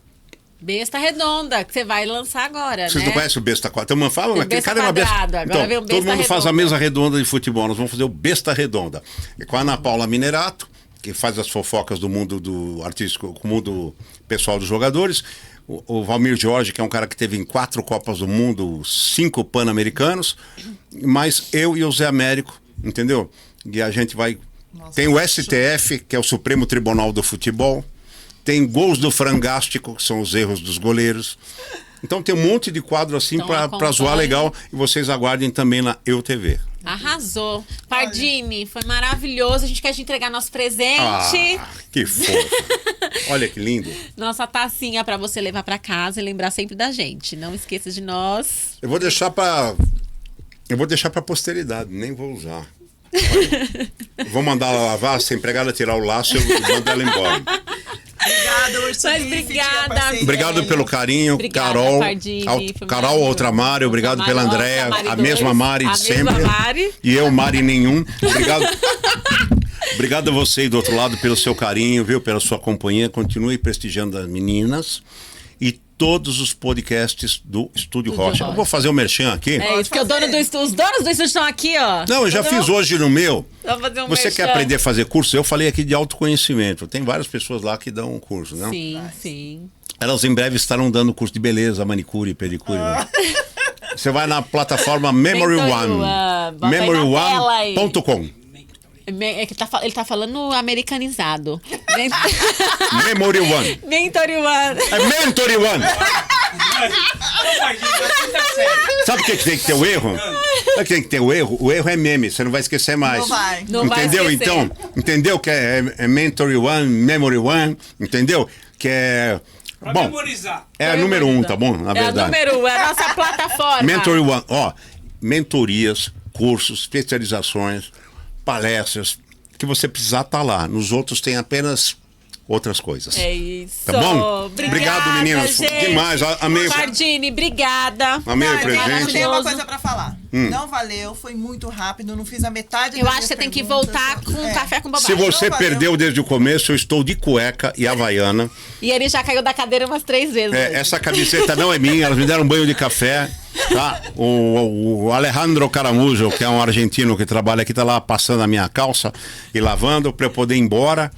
Besta Redonda, que você vai lançar agora, Vocês né? não conhecem o Besta Quadrado? Então, fala, aquele Besta cara é uma besta. Quadrado, agora vem o Todo Besta mundo faz a Redonda. mesa redonda de futebol. Nós vamos fazer o Besta Redonda. É com a Ana Paula Minerato, que faz as fofocas do mundo do artístico, com o mundo pessoal dos jogadores. O Valmir Jorge, que é um cara que teve em 4 Copas do Mundo, 5 Pan-Americanos. Mas eu e o Zé Américo, entendeu? E a gente vai... Tem o STF, que é o Supremo Tribunal do Futebol. Tem gols do frangástico, que são os erros dos goleiros. Então tem um monte de quadro assim Então, pra zoar acompanhe. legal. E vocês aguardem também na Eu TV. Arrasou. Pardini, foi maravilhoso. A gente quer te entregar nosso presente. Que fofo. Olha que lindo. Nossa tacinha pra você levar pra casa e lembrar sempre da gente. Não esqueça de nós. Eu vou deixar pra posteridade, nem vou usar. Olha, vou mandar ela lavar, se a empregada tirar o laço, eu mando ela embora. Obrigada, Urso Mas Bife, obrigada. tia parceira. Obrigado pelo carinho, Obrigada, Carol. Pardini, foi Carol, maravilhoso. outra Mari, obrigado Outra pela Mari, Andréia, outra Mari a dois, mesma Mari a de mesma sempre. Mari. E eu, Mari nenhum. Obrigado. Obrigado a você aí do outro lado pelo seu carinho, viu? Pela sua companhia. Continue prestigiando as meninas. E todos os podcasts do Estúdio Rocha. Eu vou fazer o merchan aqui. É isso, porque os donos do estúdio estão aqui, ó. Não, eu já fiz hoje no meu. Vamos fazer um Você merchan. quer aprender a fazer curso? Eu falei aqui de autoconhecimento. Tem várias pessoas lá que dão um curso, não? Sim, sim. Elas em breve estarão dando curso de beleza, manicure e pedicure. né? Você vai na plataforma Memory Memory One. One. Bota aí na tela aí. Memoryone.com. É que ele tá falando americanizado. Memory One. Mentory One. É Mentory One. Sabe o que tem que ter o erro? Sabe o que tem que ter o erro? O erro é meme, você não vai esquecer mais. Não vai. Não vai Entendeu? esquecer. Então, entendeu que é Mentory One, Memory One, entendeu? Que é... Pra Bom, memorizar. é a número 1, tá bom? Na É a verdade. número 1, é a nossa plataforma. Mentory One, ó, mentorias, cursos, especializações, palestras, que você precisar estar lá. Nos outros tem apenas outras coisas. É isso. Tá bom? Obrigada, Obrigado, meninas. gente. Demais, amei. Pardini, obrigada. Amei o Eu presente. tenho uma coisa pra falar. Não valeu, foi muito rápido, não fiz a metade Eu das acho que você tem minhas que perguntas. voltar com café com Se bobagem. você Não valeu. perdeu desde o começo, eu estou de cueca e havaiana. E ele já caiu da cadeira umas 3 vezes. É, hoje. essa camiseta não é minha, elas me deram um banho de café. Tá? O Alejandro Caramujo, que é um argentino que trabalha aqui, tá lá passando a minha calça e lavando para eu poder ir embora.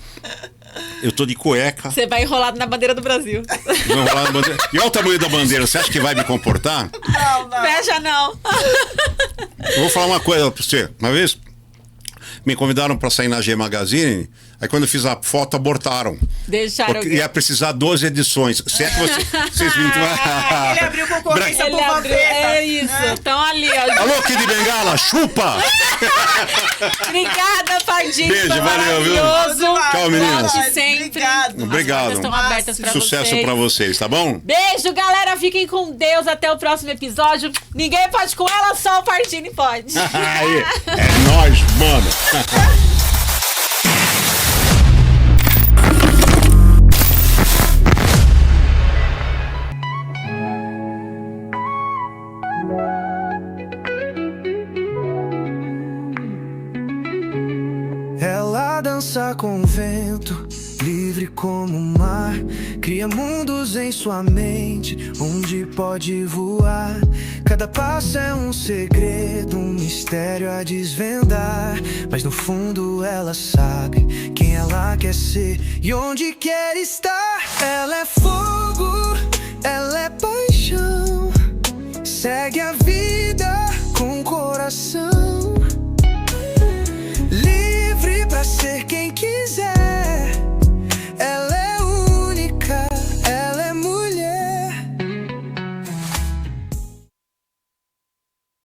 Eu tô de cueca. Você vai enrolado na bandeira do Brasil. Vamos lá na bandeira. E olha o tamanho da bandeira, você acha que vai me comportar? Não. Fecha não. Eu vou falar uma coisa pra você. Uma vez me convidaram para sair na G Magazine, aí quando eu fiz a foto, abortaram. Deixaram. Porque ia precisar 12 edições. Se é que vocês me... Ele abriu concorrência Ele pro abriu. Vampeta. É isso. Estão ali, ó. Alô, Kid Bengala, chupa! Obrigada, Pardini. Beijo, foi valeu, viu? maravilhoso. Tchau, meninas. Volte sempre. Obrigado. Obrigado. As portas estão abertas pra Sucesso vocês. pra vocês, tá bom? Beijo, galera. Fiquem com Deus. Até o próximo episódio. Ninguém pode com ela, só o Pardini pode. Aí, é nóis, mano. Ela dança com o vento, livre como o mar. Cria mundos em sua mente, onde pode voar. Cada passo é um segredo, um mistério a desvendar. Mas no fundo ela sabe quem ela quer ser e onde quer estar. Ela é